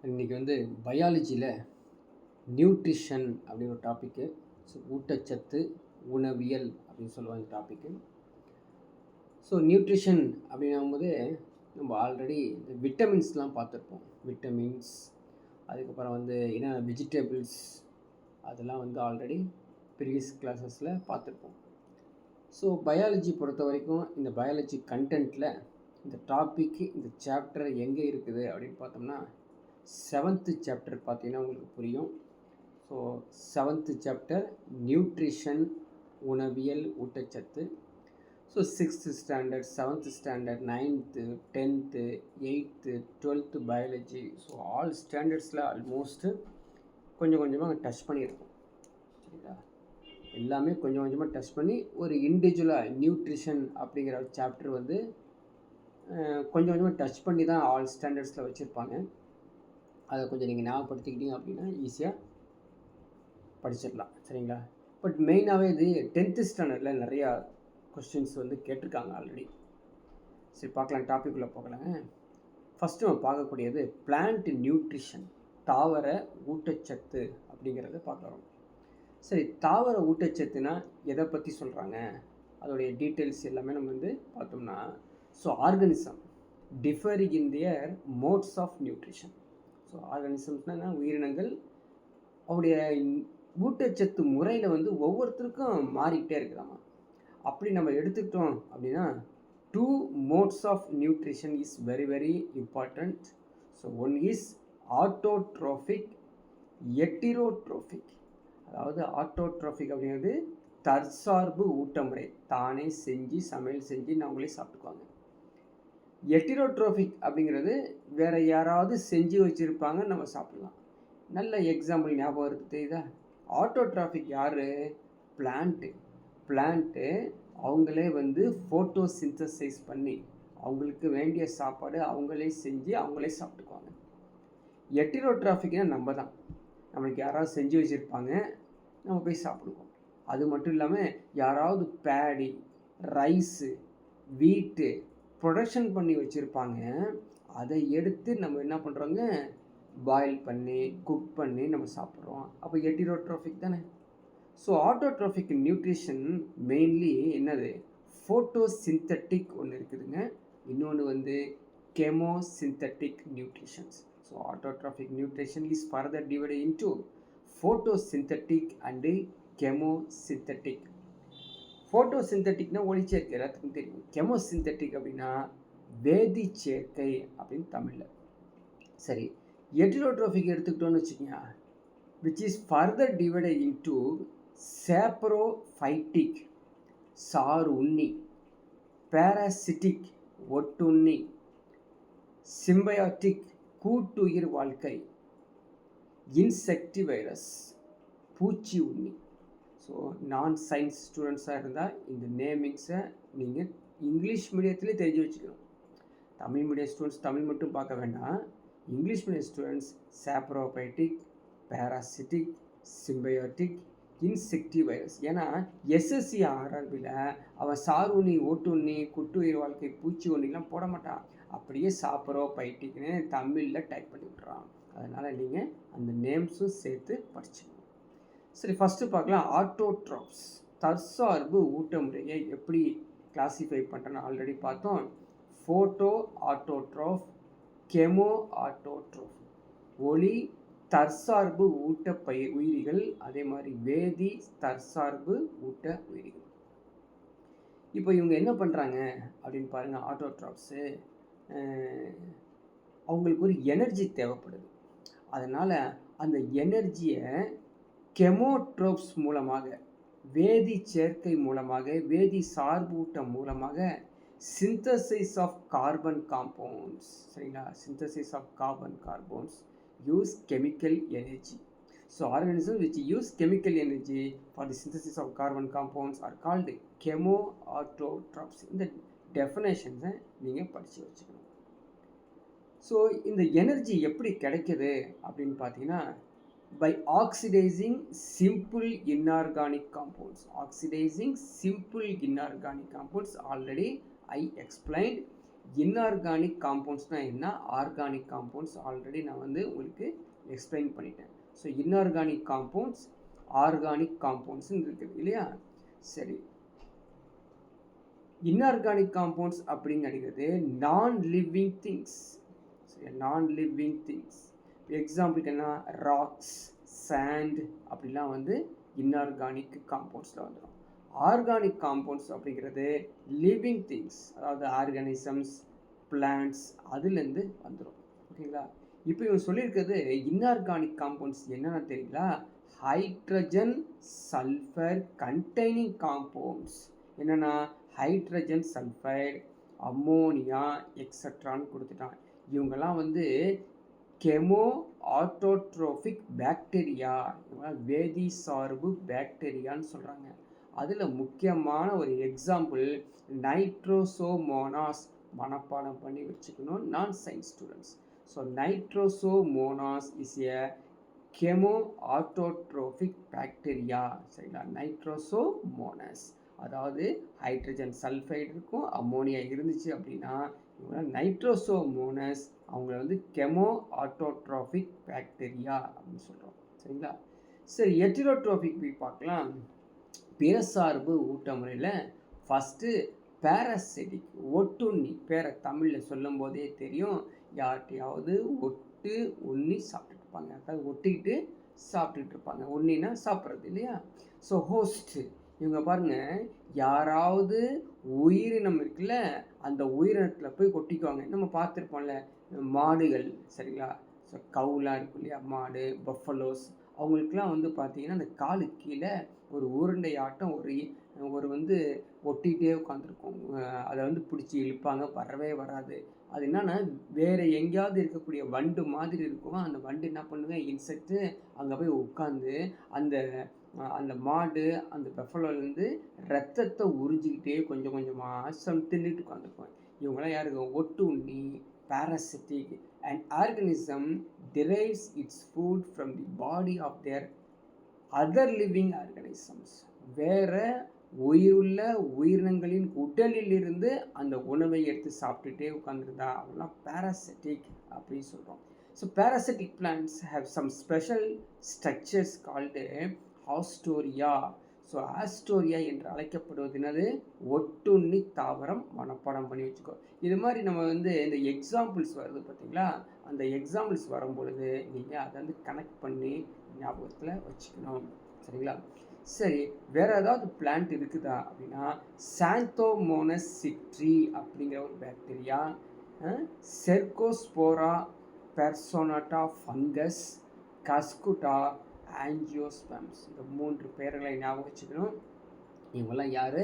இன்றைக்கி பயாலஜியில் நியூட்ரிஷன் அப்படின்னு ஒரு டாப்பிக்கு. ஸோ ஊட்டச்சத்து உணவியல் அப்படின்னு சொல்லுவாங்க டாப்பிக்கு. ஸோ நியூட்ரிஷன் அப்படிங்கும்போது நம்ம ஆல்ரெடி இந்த விட்டமின்ஸ்லாம் பார்த்துருப்போம். விட்டமின்ஸ், அதுக்கப்புறம் என்ன வெஜிடபிள்ஸ், அதெல்லாம் ஆல்ரெடி ப்ரீவியஸ் கிளாஸஸில் பார்த்துருப்போம். ஸோ பயாலஜி பொறுத்த வரைக்கும் இந்த பயாலஜி கண்டென்ட்டில் இந்த டாபிக், இந்த சாப்டர் எங்கே இருக்குது அப்படின்னு பார்த்தோம்னா 7th சாப்டர் பார்த்தீங்கன்னா உங்களுக்கு புரியும். ஸோ 7th சாப்டர் நியூட்ரிஷன், உணவியல், ஊட்டச்சத்து. So 6th standard, 7th standard, 9th, 10th, 8th, 12th biology. So all ஸ்டாண்டர்ட்ஸில் ஆல்மோஸ்ட்டு கொஞ்சம் கொஞ்சமாக டச் பண்ணியிருக்கோம். சரிங்களா? எல்லாமே கொஞ்சம் கொஞ்சமாக டச் பண்ணி ஒரு இண்டிவிஜுவலாக நியூட்ரிஷன் அப்படிங்கிற ஒரு சாப்டர் கொஞ்சம் கொஞ்சமாக டச் பண்ணி தான் ஆல் ஸ்டாண்டர்ட்ஸில் வச்சுருப்பாங்க. அதை கொஞ்சம் நீங்கள் ஞாபகப்படுத்திக்கிட்டீங்க அப்படின்னா ஈஸியாக படிச்சிடலாம். சரிங்களா? பட் மெயினாகவே இது 10th ஸ்டாண்டர்டில் நிறையா கொஸ்டின்ஸ் கேட்டிருக்காங்க ஆல்ரெடி. சரி, பார்க்கலாம், டாபிக்குள்ளே போகலாங்க. ஃபஸ்ட்டு நம்ம பார்க்கக்கூடியது பிளான்ட் நியூட்ரிஷன், தாவர ஊட்டச்சத்து அப்படிங்கிறத பார்க்குறோம். சரி, தாவர ஊட்டச்சத்துனா எதை பற்றி சொல்கிறாங்க, அதோடைய டீட்டெயில்ஸ் எல்லாமே நம்ம பார்த்தோம்னா, so organism differing in their modes of nutrition. So ஆர்கானிசம்ஸ்னால் உயிரினங்கள், அவருடைய ஊட்டச்சத்து முறையில் ஒவ்வொருத்தருக்கும் மாறிக்கிட்டே இருக்கிறாங்க. அப்படி நம்ம எடுத்துக்கிட்டோம் அப்படின்னா 2 modes of nutrition is very very important. So one is autotrophic, heterotrophic. அதாவது ஆட்டோட்ரோஃபிக் அப்படிங்கிறது தற்சார்பு ஊட்டமுறை, தானே செஞ்சு சமையல் செஞ்சு நம்மளே சாப்பிட்டுக்குவாங்க. எட்டிரோட்ரோஃபிக் அப்படிங்கிறது வேறு யாராவது செஞ்சு வச்சுருப்பாங்க, நம்ம சாப்பிட்லாம். நல்ல எக்ஸாம்பிள் ஞாபகம் இருக்குது தெரியுதா? ஆட்டோட்ராஃபிக் யார்? பிளான்ட்டு அவங்களே ஃபோட்டோசிந்தசைஸ் பண்ணி அவங்களுக்கு வேண்டிய சாப்பாடு அவங்களே செஞ்சு அவங்களே சாப்பிட்டுக்குவாங்க. எட்டிரோட்ராஃபிக்னால் நம்ம தான், நம்மளுக்கு யாராவது செஞ்சு வச்சுருப்பாங்க, நம்ம போய் சாப்பிடுவோம். அது மட்டும் இல்லாமல் யாராவது பேடி, ரைஸு, வீட்டு ப்ரொடக்ஷன் பண்ணி வச்சுருப்பாங்க, அதை எடுத்து நம்ம என்ன பண்ணுறோங்க, பாயில் பண்ணி குக் பண்ணி நம்ம சாப்பிட்றோம். அப்போ எட்டிரோட்ரோஃபிக் தானே. ஸோ ஆட்டோட்ரோஃபிக் நியூட்ரிஷன் மெயின்லி என்னது, ஃபோட்டோசிந்தட்டிக் ஒன்று இருக்குதுங்க, இன்னொன்று chemosynthetic nutritions. So autotrophic nutrition is further divided into photosynthetic and chemosynthetic. ஃபோட்டோசிந்தட்டிக்னா ஒளிச்சேர்க்கை, எல்லாத்துக்கும் தெரியும். கெமோசிந்தட்டிக் அப்படின்னா வேதி சேர்க்கை அப்படின்னு தமிழில். சரி, எட்டிரோட்ரோஃபிக் எடுத்துக்கிட்டோன்னு வச்சுக்கோங்க, which is further divided into saprophytic, sir Unni, parasitic, ஒட்டுண்ணி, சிம்பயாட்டிக், கூட்டுயிர் வாழ்க்கை, இன்செக்டிவைரஸ், பூச்சி உண்ணி. ஸோ நான் சயின்ஸ் ஸ்டூடெண்ட்ஸாக இருந்தால் இந்த நேமிங்ஸை நீங்கள் இங்கிலீஷ் மீடியத்திலே தெரிஞ்சு வச்சுக்கணும். தமிழ் மீடியம் ஸ்டூடெண்ட்ஸ் தமிழ் மட்டும் பார்க்க வேண்டாம். English medium students saprophytic, parasitic, symbiotic, insectivorous. ஏன்னா எஸ்எஸ்சி ஆர்ஆர்பியில் அவன் சார் உண்ணி, ஓட்டுண்ணி, குட்டுயிர் வாழ்க்கை, பூச்சி உண்ணிலாம் போட மாட்டான், அப்படியே சாப்ரோஃபைட்டிக்னு தமிழில் டைப் பண்ணி விட்றான். அதனால் நீங்கள் அந்த நேம்ஸும் சேர்த்து படிச்சுக்கணும். சரி, ஃபஸ்ட்டு பார்க்கலாம் ஆட்டோட்ராப்ஸ், தற்சார்பு ஊட்டமுறையை எப்படி கிளாஸிஃபை பண்ணுறேன்னு ஆல்ரெடி பார்த்தோம். ஃபோட்டோ ஆட்டோட்ரோஃப், கெமோ ஆட்டோட்ரோஃப், ஒளி தற்சார்பு ஊட்ட உயிரிகள், அதே மாதிரி வேதி தற்சார்பு ஊட்ட உயிரிகள். இப்போ இவங்க என்ன பண்ணுறாங்க அப்படின்னு பாருங்கள். ஆட்டோட்ராப்ஸு அவங்களுக்கு ஒரு எனர்ஜி தேவைப்படுது. அதனால் அந்த எனர்ஜியை கெமோட்ரோப்ஸ் மூலமாக, வேதி சேர்க்கை மூலமாக, வேதி சார்பு ஊட்டம் மூலமாக சிந்தசிஸ் ஆஃப் கார்பன் காம்பவுண்ட்ஸ். சரிங்களா? Synthesis of carbon compounds use chemical energy. So organisms which use chemical energy for the synthesis of carbon compounds are called chemoautotrophs. இந்த டெஃபினேஷன்ஸை நீங்கள் படித்து வச்சுக்கணும். ஸோ இந்த எனர்ஜி எப்படி கிடைக்குது அப்படின்னு பார்த்தீங்கன்னா, by oxidizing simple inorganic compounds. Oxidizing simple inorganic compounds, already I explained. Inorganic காம்பவுண்ட்ஸ்னால் என்ன, ஆர்கானிக் காம்பவுண்ட்ஸ் ஆல்ரெடி நான் வந்து உங்களுக்கு எக்ஸ்பிளைன் பண்ணிட்டேன். ஸோ இன்ஆர்கானிக் காம்பவுண்ட்ஸ், ஆர்கானிக் காம்பவுண்ட்ஸ்ன்னு இருக்குது இல்லையா. சரி, இன்ஆர்கானிக் காம்பவுண்ட்ஸ் அப்படிங்கிறது நான் லிவிங் திங்ஸ். சரி, நான் லிவிங் திங்ஸ். எக்ஸாம்பிளுக்கு என்ன, ராக்ஸ், சாண்ட் அப்படிலாம் வந்து இன்ஆர்கானிக் காம்பவுண்ட்ஸில் வந்துடும். ஆர்கானிக் காம்பவுண்ட்ஸ் அப்படிங்கிறது லிவிங் திங்ஸ், அதாவது ஆர்கானிசம்ஸ், பிளான்ட்ஸ், அதுலேருந்து வந்துடும். ஓகேங்களா. இப்போ இவங்க சொல்லியிருக்கிறது இன்ஆர்கானிக் காம்பவுண்ட்ஸ் என்னென்ன தெரியுங்களா, ஹைட்ரஜன் சல்ஃபர் கண்டெய்னிங் காம்பவுண்ட்ஸ். என்னென்னா ஹைட்ரஜன் சல்ஃபைடு, அம்மோனியா எக்ஸட்ரான்னு கொடுத்துட்டான். இவங்கெல்லாம் வந்து கெமோ ஆட்டோட்ரோபிக் பாக்டீரியா, வேதி சார்பு பாக்டீரியான்னு சொல்கிறாங்க. அதில் முக்கியமான ஒரு எக்ஸாம்பிள் நைட்ரோசோமோனாஸ். மனப்பாடம் பண்ணி வச்சுக்கணும் நான் science students. So nitrosomonas is a chemo autotrophic bacteria. சரிங்களா, நைட்ரோசோமோனாஸ் அதாவது ஹைட்ரஜன் சல்ஃபைடு இருக்கும், அம்மோனியா இருந்துச்சு அப்படின்னா நைட்ரோசோமோனாஸ் அவங்கள வந்து கெமோ ஆட்டோட்ரோபிக் பாக்டீரியா அப்படின்னு சொல்கிறோம். சரிங்களா. சரி, ஹெட்டிரோட்ரோபிக் போய் பார்க்கலாம். பிறசார்பு ஊட்ட முறையில் ஃபஸ்ட்டு பேராசிட்டிக், ஒட்டுண்ணி. பேரை தமிழில் சொல்லும் போதே தெரியும், யார்கிட்டையாவது ஒட்டு உண்ணி சாப்பிட்டுட்டு இருப்பாங்க, அதாவது ஒட்டிக்கிட்டு சாப்பிட்டுட்டு இருப்பாங்க. உண்ணினா சாப்பிட்றது இல்லையா. ஸோ ஹோஸ்ட்டு இவங்க பாருங்கள், யாராவது உயிரினம் இருக்குல்ல அந்த உயிரினத்தில் போய் கொட்டிக்குவாங்க. நம்ம பார்த்துருப்போம்ல மாடுகள். சரிங்களா. ஸோ கவுலாம் இருக்கும் இல்லையா, மாடு, பஃபலோஸ், அவங்களுக்குலாம் வந்து பார்த்திங்கன்னா அந்த காலு கீழே ஒரு உருண்டை ஆட்டம் ஒரு வந்து ஒட்டிகிட்டே உட்காந்துருக்கும். அதை வந்து பிடிச்சி இழுப்பாங்க, வரவே வராது. அது என்னன்னா வேறு எங்கேயாவது இருக்கக்கூடிய வண்டு மாதிரி இருக்கும். அந்த வண்டு என்ன பண்ணுங்க, இன்செக்ட்டு அங்கே போய் உட்காந்து அந்த மாடு அந்த பெஃபலோலேருந்து ரத்தத்தை உறிஞ்சிக்கிட்டே கொஞ்சம் கொஞ்சமாக தின்னுட்டு உட்காந்துருக்கும். இவங்களாம் யாருக்கு, ஒட்டு உண்ணி, parasitic. An organism derives its food from the body of their other living organisms. வேற உயிருள்ள உயிரினங்களின் உடலிலிருந்து அந்த உணவை எடுத்து சாப்பிட்டுட்டே உட்காந்துருந்தா அவங்களாம் parasitic அப்படின்னு சொல்கிறோம். So parasitic plants have some special structures called haustoria. So haustoria என்று அழைக்கப்படுவது என்னது, ஒட்டுண்ணி தாவரம். மனப்பாடம் பண்ணி வச்சுக்கோ. இது மாதிரி நம்ம வந்து இந்த எக்ஸாம்பிள்ஸ் வருது பார்த்தீங்களா, அந்த எக்ஸாம்பிள்ஸ் வரும் பொழுது நீங்கள் அதை வந்து கனெக்ட் பண்ணி ஞாபகத்தில் வச்சுக்கணும். சரிங்களா. சரி, வேறு ஏதாவது பிளான்ட் இருக்குதா அப்படின்னா சாந்தோமோனஸ் சிட்ரி அப்படிங்கிற ஒரு பாக்டீரியா, செர்கோஸ்போரா பெர்சோனாட்டா ஃபங்கஸ், கஸ்குட்டா, ஆஞ்சியோஸ்பம்ஸ். இந்த 3 பேர்களை ஞாபகம் வச்சுக்கணும். இவங்கெல்லாம் யார்,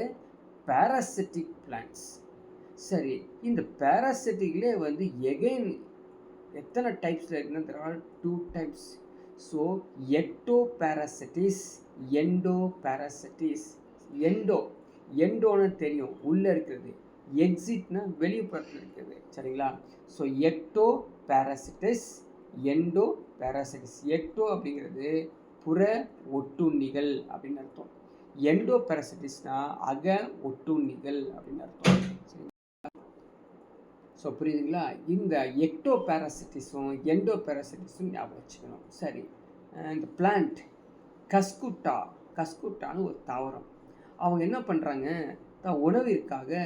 பேராசிட்டிக் பிளான்ட்ஸ். சரி, இந்த பேராசிட்டிக்லே வந்து எகைன் எத்தனை டைப்ஸில் இருக்குன்னா there are 2 types. So ecto parasites, endo parasites. எண்டோன்னு தெரியும், உள்ளே இருக்கிறது. எக்ஸிட்னா வெளிப்புறத்தில் இருக்கிறது. சரிங்களா. So ecto parasites, endo parasites. Ecto அப்படிங்கிறது புற ஒட்டுண்ணிகள் அப்படின்னு அர்த்தம். எண்டோ பேராசிட்டிஸ்னா அக ஒட்டுண்ணிகள் அப்படின்னு அர்த்தம். ஸோ புரியுதுங்களா. இந்த எக்டோ பேராசிட்டிஸும் எண்டோ பேராசிட்டிஸும் ஞாபகம் வச்சுக்கணும். சரி, இந்த பிளான்ட் கஸ்குட்டான்னு ஒரு தாவரம். அவங்க என்ன பண்ணுறாங்க, உணவிற்காக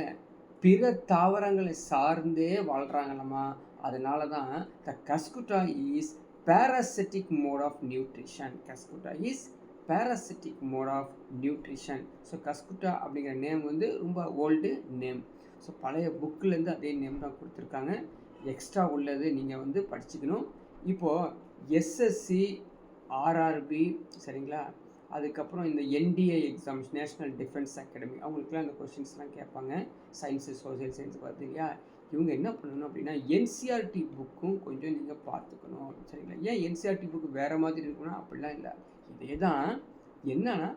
பிற தாவரங்களை சார்ந்தே வாழ்கிறாங்களாமா. அதனால தான் the cuscuta is parasitic mode of nutrition. Cuscuta is parasitic mode of nutrition. So cuscuta அப்படிங்கிற நேம் வந்து ரொம்ப ஓல்டு நேம். ஸோ பழைய புக்கிலேருந்து அதே நேம் தான் கொடுத்துருக்காங்க. எக்ஸ்ட்ரா உள்ளது நீங்கள் வந்து படிச்சுக்கணும். இப்போது எஸ்எஸ்சி, ஆர்ஆர்பி, சரிங்களா, அதுக்கப்புறம் இந்த NDA exams, national defence academy, அவங்களுக்குலாம் இந்த கொஷின்ஸ்லாம் கேட்பாங்க. சயின்ஸு, சோசியல் சயின்ஸ் பார்த்து இல்லையா. இவங்க என்ன பண்ணணும் அப்படின்னா என்சிஆர்டி புக்கும் கொஞ்சம் நீங்கள் பார்த்துக்கணும். சரிங்களா. ஏன் என்சிஆர்டி புக்கு வேறு மாதிரி இருக்குன்னா அப்படிலாம் இல்லை, இதே தான். என்னன்னா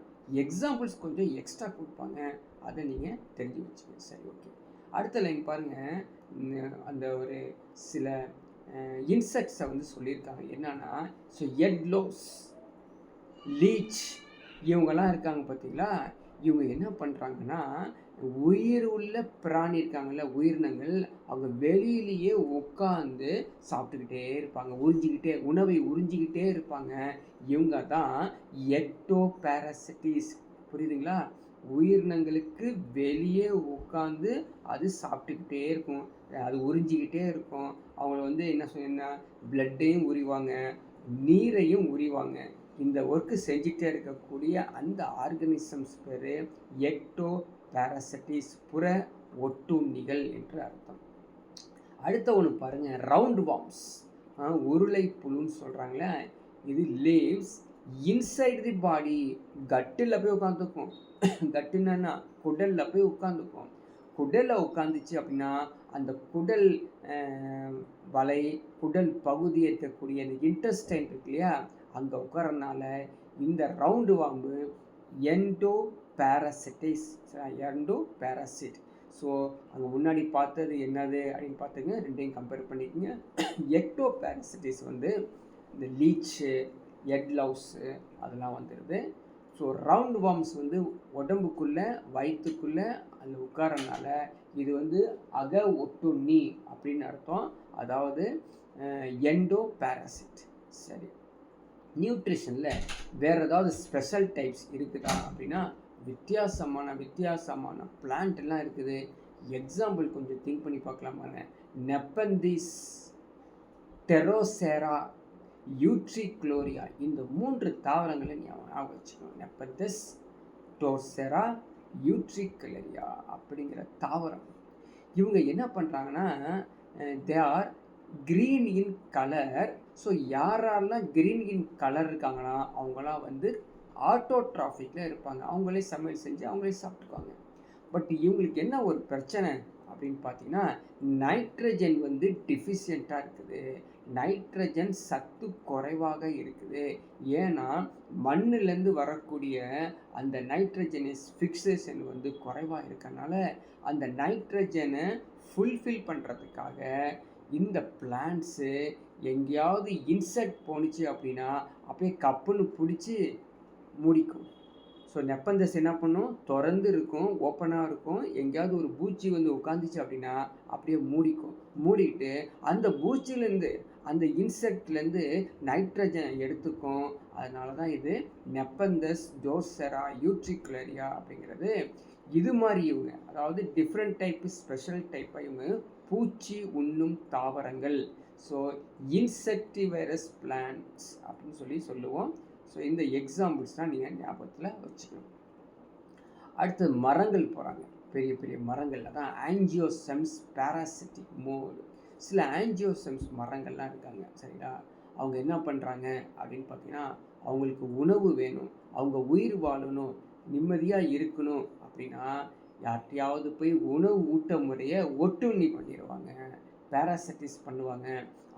எக்ஸாம்பிள்ஸ் கொஞ்சம் எக்ஸ்ட்ரா கொடுப்பாங்க, அதை நீங்கள் தெரிஞ்சு வச்சுக்கோங்க. சரி, ஓகே. அடுத்த லைன் பாருங்கள். அந்த ஒரு சில இன்செக்ட்ஸை வந்து சொல்லியிருக்காங்க. என்னன்னா ஸோ எட்லோஸ், லீச், இவங்கெல்லாம் இருக்காங்க பார்த்தீங்களா. இவங்க என்ன பண்ணுறாங்கன்னா உயிர் உள்ள பிராணி இருக்காங்கல்ல, உயிரினங்கள், அவங்க வெளியிலேயே உட்காந்து சாப்பிட்டுக்கிட்டே இருப்பாங்க, உணவை உறிஞ்சிக்கிட்டே இருப்பாங்க. இவங்க தான் எக்டோபாரசிட்டிஸ். புரியுதுங்களா? உயிரினங்களுக்கு வெளியே உட்காந்து அது சாப்பிட்டுக்கிட்டே இருக்கும், அது உறிஞ்சிக்கிட்டே இருக்கும். அவங்கள என்ன பிளட்டையும் உரிவாங்க, நீரையும் உரிவாங்க. இந்த ஒர்க்கு செஞ்சுட்டே இருக்கக்கூடிய அந்த ஆர்கனிசம்ஸ் பேர் எக்டோபாரசிட்டிஸ், புற ஒட்டுண்ணிகள் என்று அர்த்தம். அடுத்த ஒன்று பாருங்கள், ரவுண்ட் வார்ம்ஸ், உருளை புழுன்னு சொல்கிறாங்களே. இது லிவ்ஸ் இன்சைட் தி பாடி, கட்டில் போய் உட்காந்துக்கும். கட்டுன்னா குடலில் போய் உட்காந்துக்கும். குடலில் உட்காந்துச்சு அப்படின்னா அந்த குடல் வலை, குடல் பகுதி இருக்கக்கூடிய அந்த இன்டெஸ்டைன் இருக்கு இல்லையா, அங்கே உட்காரனால இந்த ரவுண்டு வாம்பு எண்டோபாரசிட்டிஸ், எண்டோபாரசிட். ஸோ அங்கே முன்னாடி பார்த்தது என்னது அப்படின்னு பார்த்துங்க, ரெண்டையும் கம்பேர் பண்ணிக்கோங்க. எக்டோபாரசிட்டிஸ் இந்த லீச்சு, எட் லவ்ஸு அதெல்லாம் வந்துடுது. ஸோ ரவுண்ட் வார்ம்ஸ் உடம்புக்குள்ளே வயிற்றுக்குள்ளே அது உட்காரனால இது அக ஒட்டுண்ணி அப்படின்னு அர்த்தம், அதாவது எண்டோபாரசிட். சரி, நியூட்ரிஷனில் வேறு ஏதாவது ஸ்பெஷல் டைப்ஸ் இருக்குதா அப்படின்னா வித்தியாசமான பிளான்ட்லாம் இருக்குது. எக்ஸாம்பிள் கொஞ்சம் திங்க் பண்ணி பார்க்கலாமாங்க. நெப்பந்திஸ், டெரோசேரா, யூட்ரிக்ளோரியா, இந்த 3 தாவரங்களை ஞாபகம் வச்சுக்கணும். நெப்பந்திஸ், டோர்செரா, யூட்ரிக்ளோரியா அப்படிங்கிற தாவரம். இவங்க என்ன பண்ணுறாங்கன்னா, they R green in colour. So யாரெல்லாம் க்ரீன் இன் கலர் இருக்காங்கன்னா அவங்களாம் ஆட்டோட்ராஃபிக்கில் இருப்பாங்க, அவங்களே சமையல் செஞ்சு அவங்களே சாப்பிட்டுக்குவாங்க. பட் இவங்களுக்கு என்ன ஒரு பிரச்சனை அப்படின்னு பார்த்தீங்கன்னா, நைட்ரஜன் டிஃபிஷியண்ட்டாக இருக்குது, நைட்ரஜன் சத்து குறைவாக இருக்குது. ஏன்னா மண்ணிலேருந்து வரக்கூடிய அந்த நைட்ரஜனஸ் ஃபிக்சேஷன் குறைவாக இருக்கனால அந்த நைட்ரஜனை ஃபுல்ஃபில் பண்ணுறதுக்காக இந்த பிளான்ட்ஸு எங்கேயாவது இன்செக்ட் போணுச்சு அப்படின்னா அப்படியே கப்புன்னு பிடிச்சி மூடிக்கும். ஸோ நெப்பந்தஸ் என்ன பண்ணும், திறந்து இருக்கும், ஓப்பனாக இருக்கும். எங்கேயாவது ஒரு பூச்சி உட்காந்துச்சு அப்படின்னா அப்படியே மூடிட்டு அந்த பூச்சிலேருந்து, அந்த இன்செக்ட்லேருந்து நைட்ரஜனை எடுத்துக்கும். அதனால தான் இது நெப்பந்தஸ், டோர்செரா, யூட்ரிக்ளோரியா அப்படிங்கிறது. இது மாதிரி இவங்க, அதாவது டிஃப்ரெண்ட் டைப்பு, ஸ்பெஷல் டைப்பாக இவங்க பூச்சி உண்ணும் தாவரங்கள். ஸோ இன்செக்டிவைரஸ் பிளான்ட்ஸ் அப்படின்னு சொல்லுவோம். ஸோ இந்த எக்ஸாம்பிள்ஸ் தான் நீங்கள் ஞாபகத்தில் வச்சுக்கணும். அடுத்து மரங்கள் போகிறாங்க, பெரிய பெரிய மரங்கள். அதான் ஆஞ்சியோசெம்ஸ், பாராசிட்டிக் மோடு. சில ஆஞ்சியோசெம்ஸ் மரங்கள்லாம் இருக்காங்க, சரிங்களா? அவங்க என்ன பண்ணுறாங்க அப்படின்னு பார்த்தீங்கன்னா, அவங்களுக்கு உணவு வேணும், அவங்க உயிர் வாழணும், நிம்மதியாக இருக்கணும் அப்படின்னா யார்கிட்டையாவது போய் உணவு ஊட்ட முறையை ஒட்டுண்ணி பண்ணிடுவாங்க, பாராசிட்டிஸ் பண்ணுவாங்க.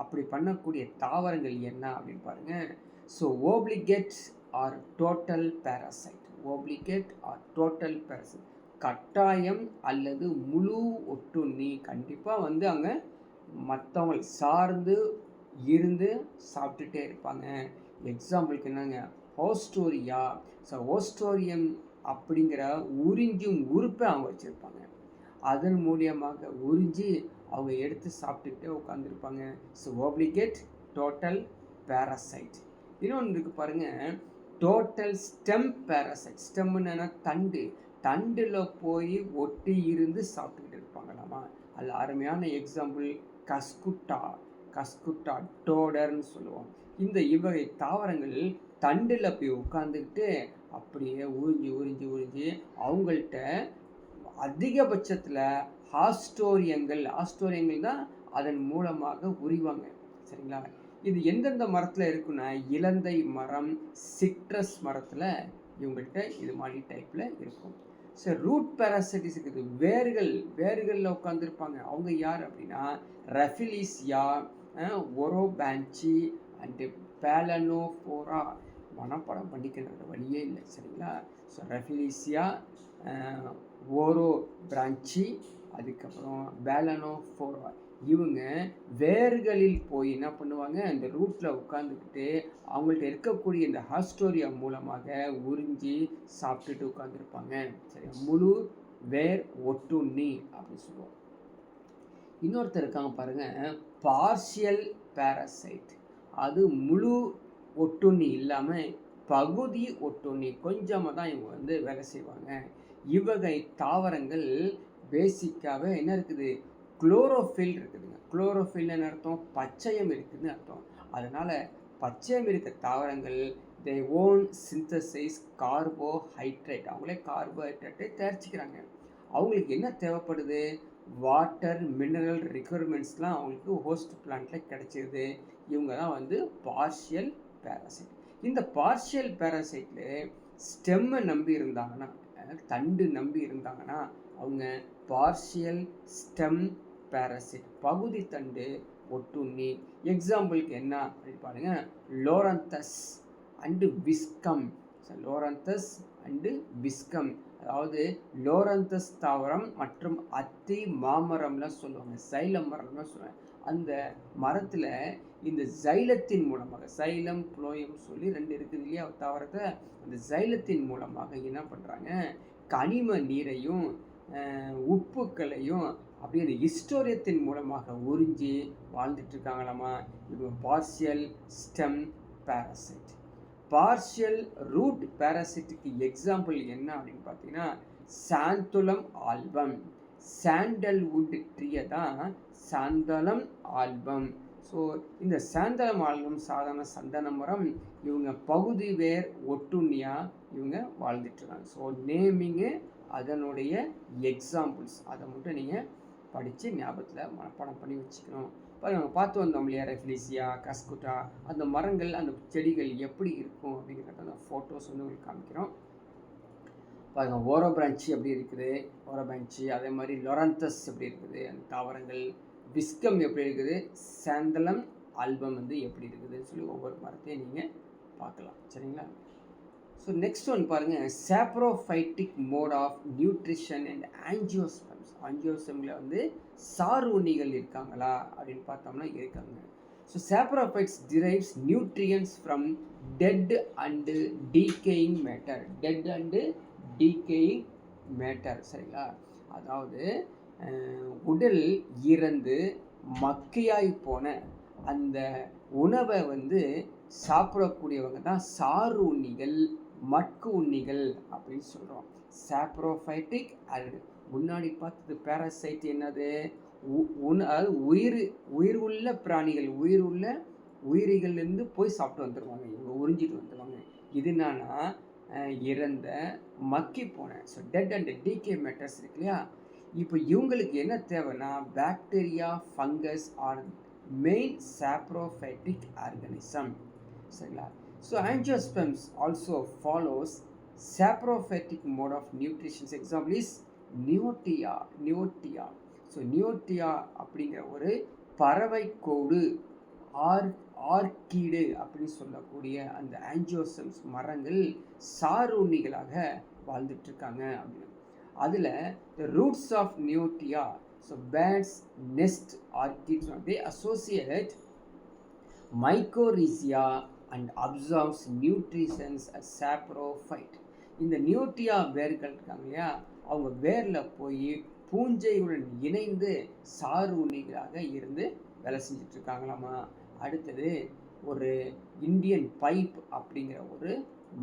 அப்படி பண்ணக்கூடிய தாவரங்கள் என்ன அப்படின்னு பாருங்கள். So obligate or total parasite, obligate or total parasite, கட்டாயம் அல்லது முழு ஒட்டுண்ணி. கண்டிப்பாக அங்கே மற்றவங்களை சார்ந்து இருந்து சாப்பிட்டுட்டே இருப்பாங்க. எக்ஸாம்பிளுக்கு என்னங்க, ஹோஸ்டோரியா. ஸோ ஹோஸ்டோரியம் அப்படிங்கிற உறிஞ்சும் உறுப்பை அவங்க வச்சுருப்பாங்க, அதன் மூலியமாக உறிஞ்சி அவங்க எடுத்து சாப்பிட்டுக்கிட்டே உட்காந்துருப்பாங்க. So obligate, total parasite. இன்னொன்று இருக்குது பாருங்கள், டோட்டல் ஸ்டெம் பேராசைட். ஸ்டெம்முன்னா தண்டில் போய் ஒட்டி இருந்து சாப்பிட்டுக்கிட்டு இருப்பாங்களாமா. அதில் அருமையான எக்ஸாம்பிள் கஸ்குட்டா டோடர்னு சொல்லுவோம். இந்த இவ்வகை தாவரங்கள் தண்டில் போய் உட்காந்துக்கிட்டு அப்படியே உறிஞ்சி அவங்கள்ட்ட அதிகபட்சத்தில் ஆஸ்டோரியங்கள் தான் அதன் மூலமாக உரிவாங்க, சரிங்களா? இது எந்தெந்த மரத்தில் இருக்குன்னா, இலந்தை மரம், சிட்ரஸ் மரத்தில் இவங்கள்ட்ட இது மாதிரி டைப்பில் இருக்கும். ஸோ ரூட் பேராசைட்டிஸ் இருக்குது, வேர்களில் உட்காந்துருப்பாங்க. அவங்க யார் அப்படின்னா ரெஃபிலிசியா, ஒரோபான்ச்சி அண்டு பேலனோஃபோரா. மனப்படம் பண்ணிக்கிறது வழியே இல்லை, சரிங்களா? ஸோ ரெஃபிலிசியா, ஒரோபான்ச்சி, அதுக்கப்புறம் பேலனோஃபோரா. இவங்க வேர்களில் போய் என்ன பண்ணுவாங்க, அந்த ரூட்டில் உட்காந்துக்கிட்டு அவங்கள்ட்ட இருக்கக்கூடிய இந்த ஹாஸ்டோரியா மூலமாக உறிஞ்சி சாப்பிட்டுட்டு உட்காந்துருப்பாங்க, சரி. முழு வேர் ஒட்டுண்ணி அப்படின்னு சொல்லுவோம். இன்னொருத்தர் இருக்காங்க பாருங்கள், பார்ஷியல் பேரசைட். அது முழு ஒட்டுண்ணி இல்லாமல் பகுதி ஒட்டுண்ணி கொஞ்சமாக தான் இவங்க வந்து வேலை செய்வாங்க. இவ்வகை தாவரங்கள் பேசிக்காகவே என்ன இருக்குது, குளோரோஃபில் இருக்குதுங்க. குளோரோஃபில் என்ன அர்த்தம், பச்சையம் இருக்குதுன்னு அர்த்தம். அதனால் பச்சையம் இருக்க தாவரங்கள் தே ஓன் சிந்தசைஸ் கார்போஹைட்ரேட், அவங்களே கார்போஹைட்ரேட்டை தயாரிச்சுக்கிறாங்க. அவங்களுக்கு என்ன தேவைப்படுது, வாட்டர் மினரல் ரிக்வயர்மெண்ட்ஸ்லாம் அவங்களுக்கு ஹோஸ்ட் பிளான்ட்டில் கிடைச்சிருது. இவங்க தான் வந்து பார்ஷியல் பேரசைட். இந்த பார்ஷியல் பேரசைட்டில் ஸ்டெம்மை நம்பி இருந்தாங்கன்னா, தண்டு நம்பி இருந்தாங்கன்னா அவங்க பார்ஷியல் ஸ்டெம் பேரசைட், பகுதி தண்டு ஒட்டுண்ணி. எக்ஸாம்பிளுக்கு என்ன அப்படின்னு பாருங்க, லோரந்தஸ் அண்டு விஸ்கம். லோரந்தஸ் அண்டு விஸ்கம், அதாவது லோரந்தஸ் தாவரம் மற்றும் அத்தி மாமரம்லாம் சொல்லுவாங்க, சைலம் மரம்லாம் சொல்லுவாங்க. அந்த மரத்தில் இந்த சைலத்தின் மூலமாக, சைலம் புளோயம் சொல்லி 2 இருக்குது இல்லையா தாவரத்தை, அந்த சைலத்தின் மூலமாக என்ன பண்ணுறாங்க, கனிம நீரையும் உப்புக்களையும் அப்படியே அந்த ஹிஸ்டோரியத்தின் மூலமாக உறிஞ்சி வாழ்ந்துட்டு இருக்காங்களாமா. இது partial stem parasite. Partial root பேரசைட்டுக்கு எக்ஸாம்பிள் என்ன அப்படின்னு பார்த்தீங்கன்னா, சாந்துலம் ஆல்பம். சாண்டல்வுட் ட்ரீயை தான் சாந்தலம் ஆல்பம். ஸோ இந்த சாந்தலம் ஆல்பம் சாதாரண சந்தன மரம், இவங்க பகுதி வேர் ஒட்டுண்ணியாக இவங்க வாழ்ந்துட்டுருக்காங்க. ஸோ நேமிங்கு அதனுடைய எக்ஸாம்பிள்ஸ் அதை மட்டும் நீங்கள் படித்து ஞாபகத்தில் மனப்பாடம் பண்ணி வச்சுக்கணும். பாருங்க, பார்த்து வந்தோம் இல்லையா, ரெஃப்லிசியா, கஸ்குட்டா, அந்த மரங்கள் அந்த செடிகள் எப்படி இருக்கும் அப்படிங்கிறத அந்த ஃபோட்டோஸ் வந்து உங்களுக்கு காமிக்கிறோம். பாருங்க, ஓரோ பிரான்ச்சி எப்படி இருக்குது, ஓரோ பிரான்ச்சி. அதே மாதிரி லொரந்தஸ் எப்படி இருக்குது அந்த தாவரங்கள், விஸ்கம் எப்படி இருக்குது, சாந்தலம் ஆல்பம் வந்து எப்படி இருக்குதுன்னு சொல்லி ஒவ்வொரு மரத்தையும் நீங்கள் பார்க்கலாம். சரிங்களா? ஸோ நெக்ஸ்ட் ஒன் பாருங்கள், saprophytic mode of nutrition and angiosperms. ஆஞ்சியோஸ்பமில் வந்து சாரூனிகள் இருக்காங்களா அப்படின்னு பார்த்தோம்னா இருக்காங்க. So saprophytes derives nutrients from dead and decaying matter. Dead and decaying matter, சரிங்களா? அதாவது உடல் இறந்து மக்கையாய் போன அந்த உணவை வந்து சாப்பிடக்கூடியவங்க தான் சாறு உண்ணிகள், மட்கு உண்ணிகள் அப்படின்னு சொல்கிறோம். சாப்ரோஃபைட்டிக். அது முன்னாடி பார்த்தது பேரசைட் என்னது, அதாவது உயிர் உள்ள பிராணிகள், உயிரிகள்லேருந்து போய் சாப்பிட்டு வந்துடுவாங்க, இவங்க உறிஞ்சிட்டு வந்துடுவாங்க. இது என்னன்னா இறந்த மக்கி போன, so dead and decay matters இருக்கு இல்லையா. இப்போ இவங்களுக்கு என்ன தேவைன்னா bacteria, fungus or main saprophytic organism, சரிங்களா? So angiosperms also follows saprophytic mode of nutritions. Example is neottia. So neottia அப்படிங்கிற ஒரு பறவை கோடு, ஆர்கீடு அப்படின்னு சொல்லக்கூடிய அந்த ஆஞ்சியோஸ்பெர்ம்ஸ் மரங்கள் சாரூணிகளாக வாழ்ந்துட்டுருக்காங்க அப்படின்னு. அதில் the roots of neottia, so bird's nest orchids, they associate mycorrhiza and absorbs nutritions as saprophyte. இந்த நியோட்டியா வேர்கள் இருக்காங்க இல்லையா, அவங்க வேரில் போய் பூஞ்சையுடன் இணைந்து சாறு உண்ணிகளாக இருந்து வேலை செஞ்சிட்ருக்காங்களாமா. அடுத்தது ஒரு இந்தியன் பைப் அப்படிங்கிற ஒரு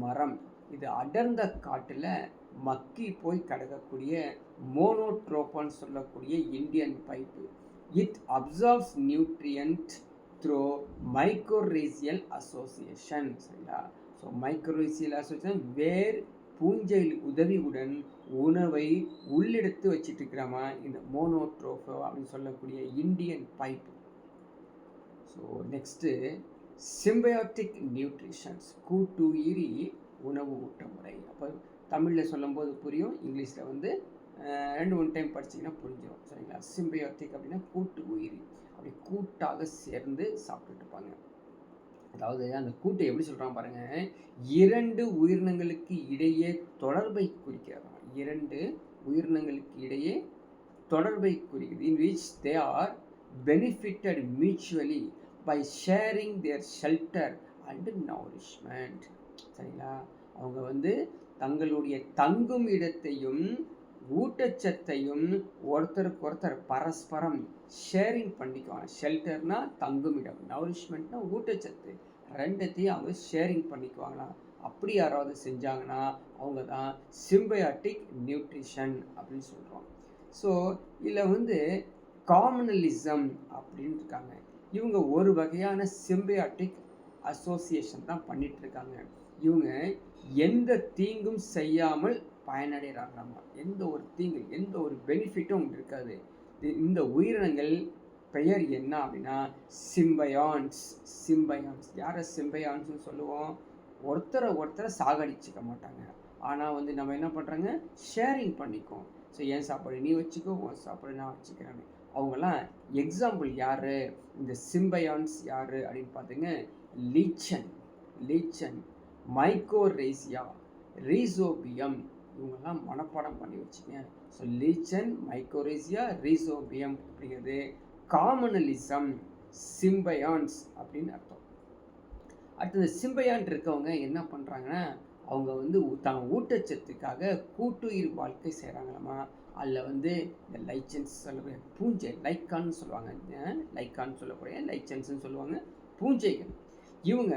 மரம். இது அடர்ந்த காட்டில் மக்கி போய் கிடக்கக்கூடிய மோனோட்ரோப்பான்னு சொல்லக்கூடிய Indian pipe. It absorbs nutrient through mycorrhizal association, சரிங்களா? ஸோ மைக்கோரீசியல் அசோசியேஷன் வேர் பூஞ்சையில் உதவியுடன் உணவை உள்ளெடுத்து வச்சுட்டு இருக்கிறாமா இந்த மோனோட்ரோஃபோ அப்படின்னு சொல்லக்கூடிய Indian pipe. So next symbiotic nutritions, கூட்டுயிரி உணவு ஊட்ட முறை. அப்போ தமிழில் சொல்லும்போது புரியும், இங்கிலீஷில் வந்து 2-3 டைம் படிச்சிங்கன்னா புரிஞ்சிடும், சரிங்களா? சிம்பயோட்டிக் அப்படின்னா கூட்டு உயிரி, அப்படி கூட்டாக சேர்ந்து சாப்பிட்டுட்டு இருப்பாங்க. அதாவது அந்த கூட்டை எப்படி சொல்கிறாங்க பாருங்கள், 2 உயிரினங்களுக்கு இடையே தொடர்பை குறிக்கிறாங்க. 2 உயிரினங்களுக்கு இடையே தொடர்பை குறிக்கிறது. In which they are benefited mutually by sharing their shelter and nourishment, சரிங்களா? அவங்க வந்து தங்களுடைய தங்கும் இடத்தையும் ஊட்டச்சத்தையும் ஒருத்தருக்கு ஒருத்தர் பரஸ்பரம் ஷேரிங் பண்ணிக்குவாங்க. ஷெல்டர்னா தங்குமிடம், நரிஷ்மெண்ட்னா ஊட்டச்சத்து, ரெண்டத்தையும் அவங்க ஷேரிங் பண்ணிக்குவாங்களாம். அப்படி யாராவது செஞ்சாங்கன்னா அவங்க தான் சிம்பயாட்டிக் நியூட்ரிஷன் அப்படின்னு சொல்கிறோம். ஸோ இதில் வந்து காமனலிசம் அப்படின்னு இருக்காங்க. இவங்க ஒரு வகையான சிம்பயாட்டிக் அசோசியேஷன் தான் பண்ணிட்டு இருக்காங்க. இவங்க எந்த தீங்கும் செய்யாமல் பயனடைகிறாங்களாமா. எந்த ஒரு தீங்கு, எந்த ஒரு பெனிஃபிட்டும் அவங்களுக்கு இருக்காது. இந்த உயிரினங்கள் பெயர் என்ன அப்படின்னா சிம்பயான்ஸ். சிம்பயான்ஸ் யாரை சிம்பயான்ஸ்னு சொல்லுவோம்? ஒருத்தரை சாகடிச்சிக்க மாட்டாங்க. ஆனால் வந்து நம்ம என்ன பண்ணுறாங்க, ஷேரிங் பண்ணிக்குவோம். ஸோ என் சாப்பாடு நீ வச்சுக்கோ, உன் சாப்பாடு நான் வச்சுக்கிறேன். அவங்கெல்லாம் எக்ஸாம்பிள் யார், இந்த சிம்பயான்ஸ் யார் அப்படின்னு பார்த்தீங்க, லீச்சன், மைக்கோரேசியா, ரீசோபியம், இவங்கெல்லாம் மனப்பாடம் பண்ணி வச்சுக்கேன். ஸோ லீச்சன், மைக்கோரேசியா, ரீசோபியம் அப்படிங்கிறது காமனலிசம், சிம்பயான்ஸ் அப்படின்னு அர்த்தம். அடுத்தது சிம்பயான் இருக்கவங்க என்ன பண்ணுறாங்கன்னா, அவங்க வந்து தாங்க ஊட்டச்சத்துக்காக கூட்டுயிர் வாழ்க்கை செய்கிறாங்களாமா. அதில் வந்து இந்த லைச்சன்ஸ் சொல்லக்கூடிய பூஞ்சை, லைக்கான்னு சொல்லுவாங்க, லைக்கான்னு சொல்லக்கூடிய லைச்சன்ஸ்ன்னு சொல்லுவாங்க, பூஞ்சைகள். இவங்க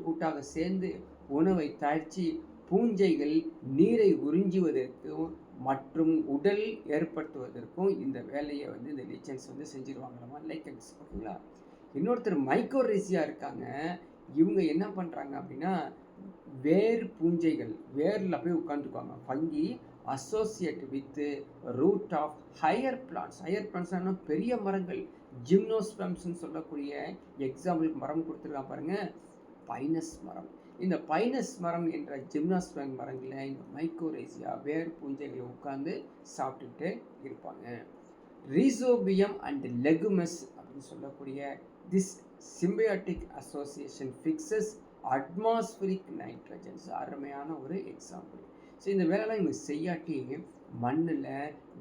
கூட்டாக சேர்ந்து உணவை தயாரித்து பூஞ்சைகள் நீரை உறிஞ்சுவதற்கும் மற்றும் உடல் ஏற்படுத்துவதற்கும் இந்த வேலையை வந்து இந்த லைச்சன்ஸ் வந்து செஞ்சிருவாங்களாமா, லைக்கன்ஸ். ஓகேங்களா? இன்னொருத்தர் மைக்கோரேசியா இருக்காங்க. இவங்க என்ன பண்ணுறாங்க அப்படின்னா, வேர் பூஞ்சைகள், வேரில் போய் உட்காந்துக்குவாங்க. Fungi associate with root of higher plants. Higher பிளான்ட்ஸ்னா பெரிய மரங்கள், ஜிம்னோஸ்பெம்ஸ்ன்னு சொல்லக்கூடிய எக்ஸாம்பிளுக்கு மரம் கொடுத்துருக்காங்க பாருங்க, பைனஸ் மரம். இந்த பைனஸ் மரம் என்ற ஜிம்னோஸ்பெம் மரங்களில் இந்த மைக்கோரேசியா வேர் பூஞ்சைகளை உட்காந்து சாப்பிட்டுக்கிட்டு இருப்பாங்க. ரீசோபியம் அண்ட் லெகுமஸ் அப்படின்னு சொல்லக்கூடிய this symbiotic association fixes atmospheric nitrogens. அருமையான ஒரு எக்ஸாம்பிள். ஸோ இந்த வேலைலாம் இவங்க செய்யாட்டி மண்ணில்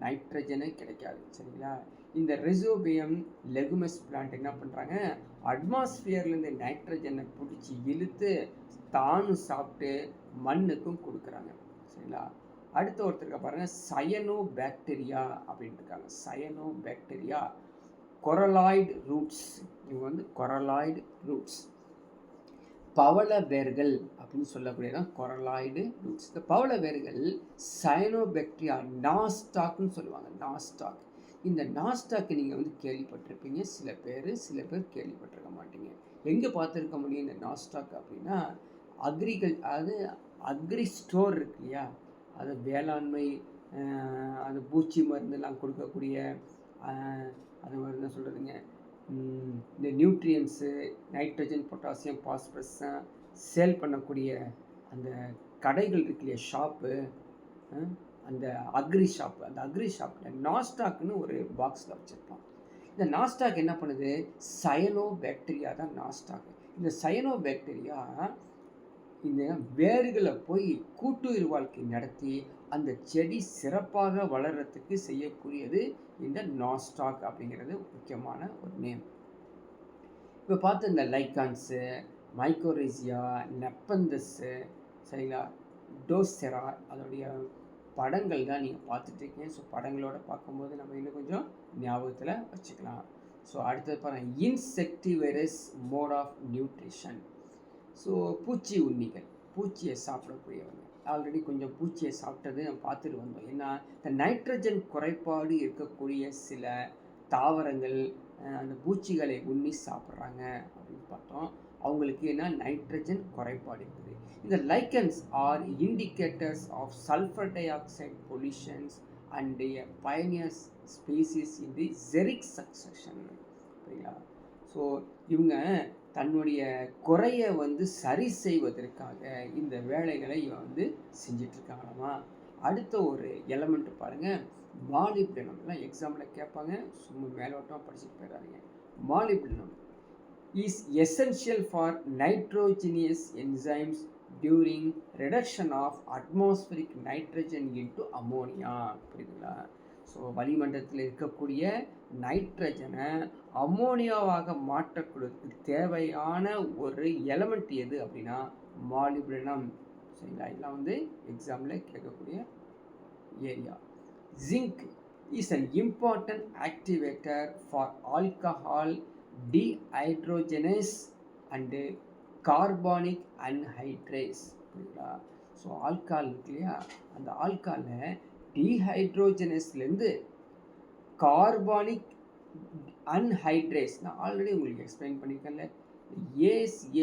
நைட்ரஜனே கிடைக்காது. சரிங்களா? இந்த ரெசோபியம் லெகுமஸ் பிளான்ட் என்ன பண்ணுறாங்க, அட்மாஸ்பியர்லேருந்து நைட்ரஜனை பிடிச்சி இழுத்து தானும் சாப்பிட்டு மண்ணுக்கும் கொடுக்குறாங்க. சரிங்களா? அடுத்த ஒருத்தருக்கு பாருங்கள், சயனோ பாக்டீரியா அப்படின்ட்டு இருக்காங்க. Cyano bacteria கொரலாய்டு roots. இவங்க வந்து கொரலாய்டு ரூட்ஸ், பவள வேர்கள் அப்படின்னு சொல்லக்கூடியதான் கொரலாய்டு ரூட்ஸ். இந்த பவள வேர்கள் சயனோபாக்டீரியா நாஸ்டாக்னு சொல்லுவாங்க. நாஸ்டாக், இந்த நாஸ்டாக்கு நீங்கள் வந்து கேள்விப்பட்டிருப்பீங்க, சில பேர் கேள்விப்பட்டிருக்க மாட்டீங்க. எங்கே பார்த்துருக்க முடியும் இந்த நாஸ்டாக் அப்படின்னா, அதாவது அக்ரி ஸ்டோர் இருக்கு இல்லையா, அது வேளாண்மை, அது பூச்சி மருந்தெல்லாம் கொடுக்கக்கூடிய, அது மாதிரி தான் சொல்கிறதுங்க, இந்த nutrients, nitrogen, potassium, phosphorus sale பண்ணக்கூடிய அந்த கடைகள் இருக்கு இல்லையா, ஷாப்பு, அந்த அக்ரி ஷாப்பில் நாஸ்டாக்னு ஒரு பாக்ஸில் வச்சுருப்பான். இந்த நாஸ்டாக் என்ன பண்ணுது, சயனோ பாக்டீரியா தான் நாஸ்டாக். இந்த சயனோ பாக்டீரியா இந்த வேர்களை போய் கூட்டுயிர் வாழ்க்கை நடத்தி அந்த செடி சிறப்பாக வளர்கிறதுக்கு செய்யக்கூடியது இந்த நாஸ்டாக் அப்படிங்கிறது முக்கியமான ஒரு நேம். இப்போ பார்த்து இந்த லைக்கான்ஸு, மைக்கோரேசியா, நெப்பந்தஸ்ஸு, சரிங்களா, டோசெரா, அதோடைய படங்கள் தான் நீங்கள் பார்த்துட்ருக்கீங்க. ஸோ படங்களோட பார்க்கும்போது நம்ம இன்னும் கொஞ்சம் ஞாபகத்தில் வச்சுக்கலாம். ஸோ அடுத்தது பாருங்கள், இன்செக்டிவைரஸ் மோட் ஆஃப் நியூட்ரிஷன். ஸோ பூச்சி உண்ணிகள், பூச்சியை சாப்பிடக்கூடியவங்க. ஆல்ரெடி கொஞ்சம் பூச்சியை சாப்பிட்டது நம்ம பார்த்துட்டு வந்தோம். ஏன்னா இந்த நைட்ரஜன் குறைபாடு இருக்கக்கூடிய சில தாவரங்கள் அந்த பூச்சிகளை உண்ணி சாப்பிட்றாங்க அப்படின்னு பார்த்தோம். அவங்களுக்கு என்ன நைட்ரஜன் குறைபாடு இருக்குது. இந்த lichens are indicators of sulphur dioxide pollutions and pioneer species in the xeric succession. சரிங்களா? ஸோ இவங்க தன்னுடைய குறையை வந்து சரி செய்வதற்காக இந்த வேலைகளை இவன் வந்து செஞ்சிட்ருக்காங்களாமா. அடுத்த ஒரு எலமெண்ட் பாருங்கள், மாலிப்டினம். எல்லாம் எக்ஸாம்பிள் கேட்பாங்க, சும்மா மேலோட்டமாக படிச்சுட்டு போயிடாதீங்க. Molybdenum is essential for nitrogenase enzymes during reduction of atmospheric nitrogen into ammonia. புரியுதுங்களா? ஸோ வளிமண்டலத்தில் இருக்கக்கூடிய நைட்ரஜனை அமோனியாவாக மாற்றக்கூடியதுக்கு தேவையான ஒரு எலமெண்ட் எது அப்படின்னா மாலிப்டினம். சரிங்களா? இதெல்லாம் வந்து எக்ஸாமில் கேட்கக்கூடிய area. Zinc is an important activator for alcohol dehydrogenase and carbonic anhydrase. புரியுங்களா? ஸோ ஆல்கால் இருக்கு இல்லையா, அந்த ஆல்காலில் டீஹைட்ரோஜனஸ்லேருந்து கார்பானிக் அன்ஹைட்ரேஸ், நான் ஆல்ரெடி உங்களுக்கு எக்ஸ்பிளைன் பண்ணியிருக்கேன்ல,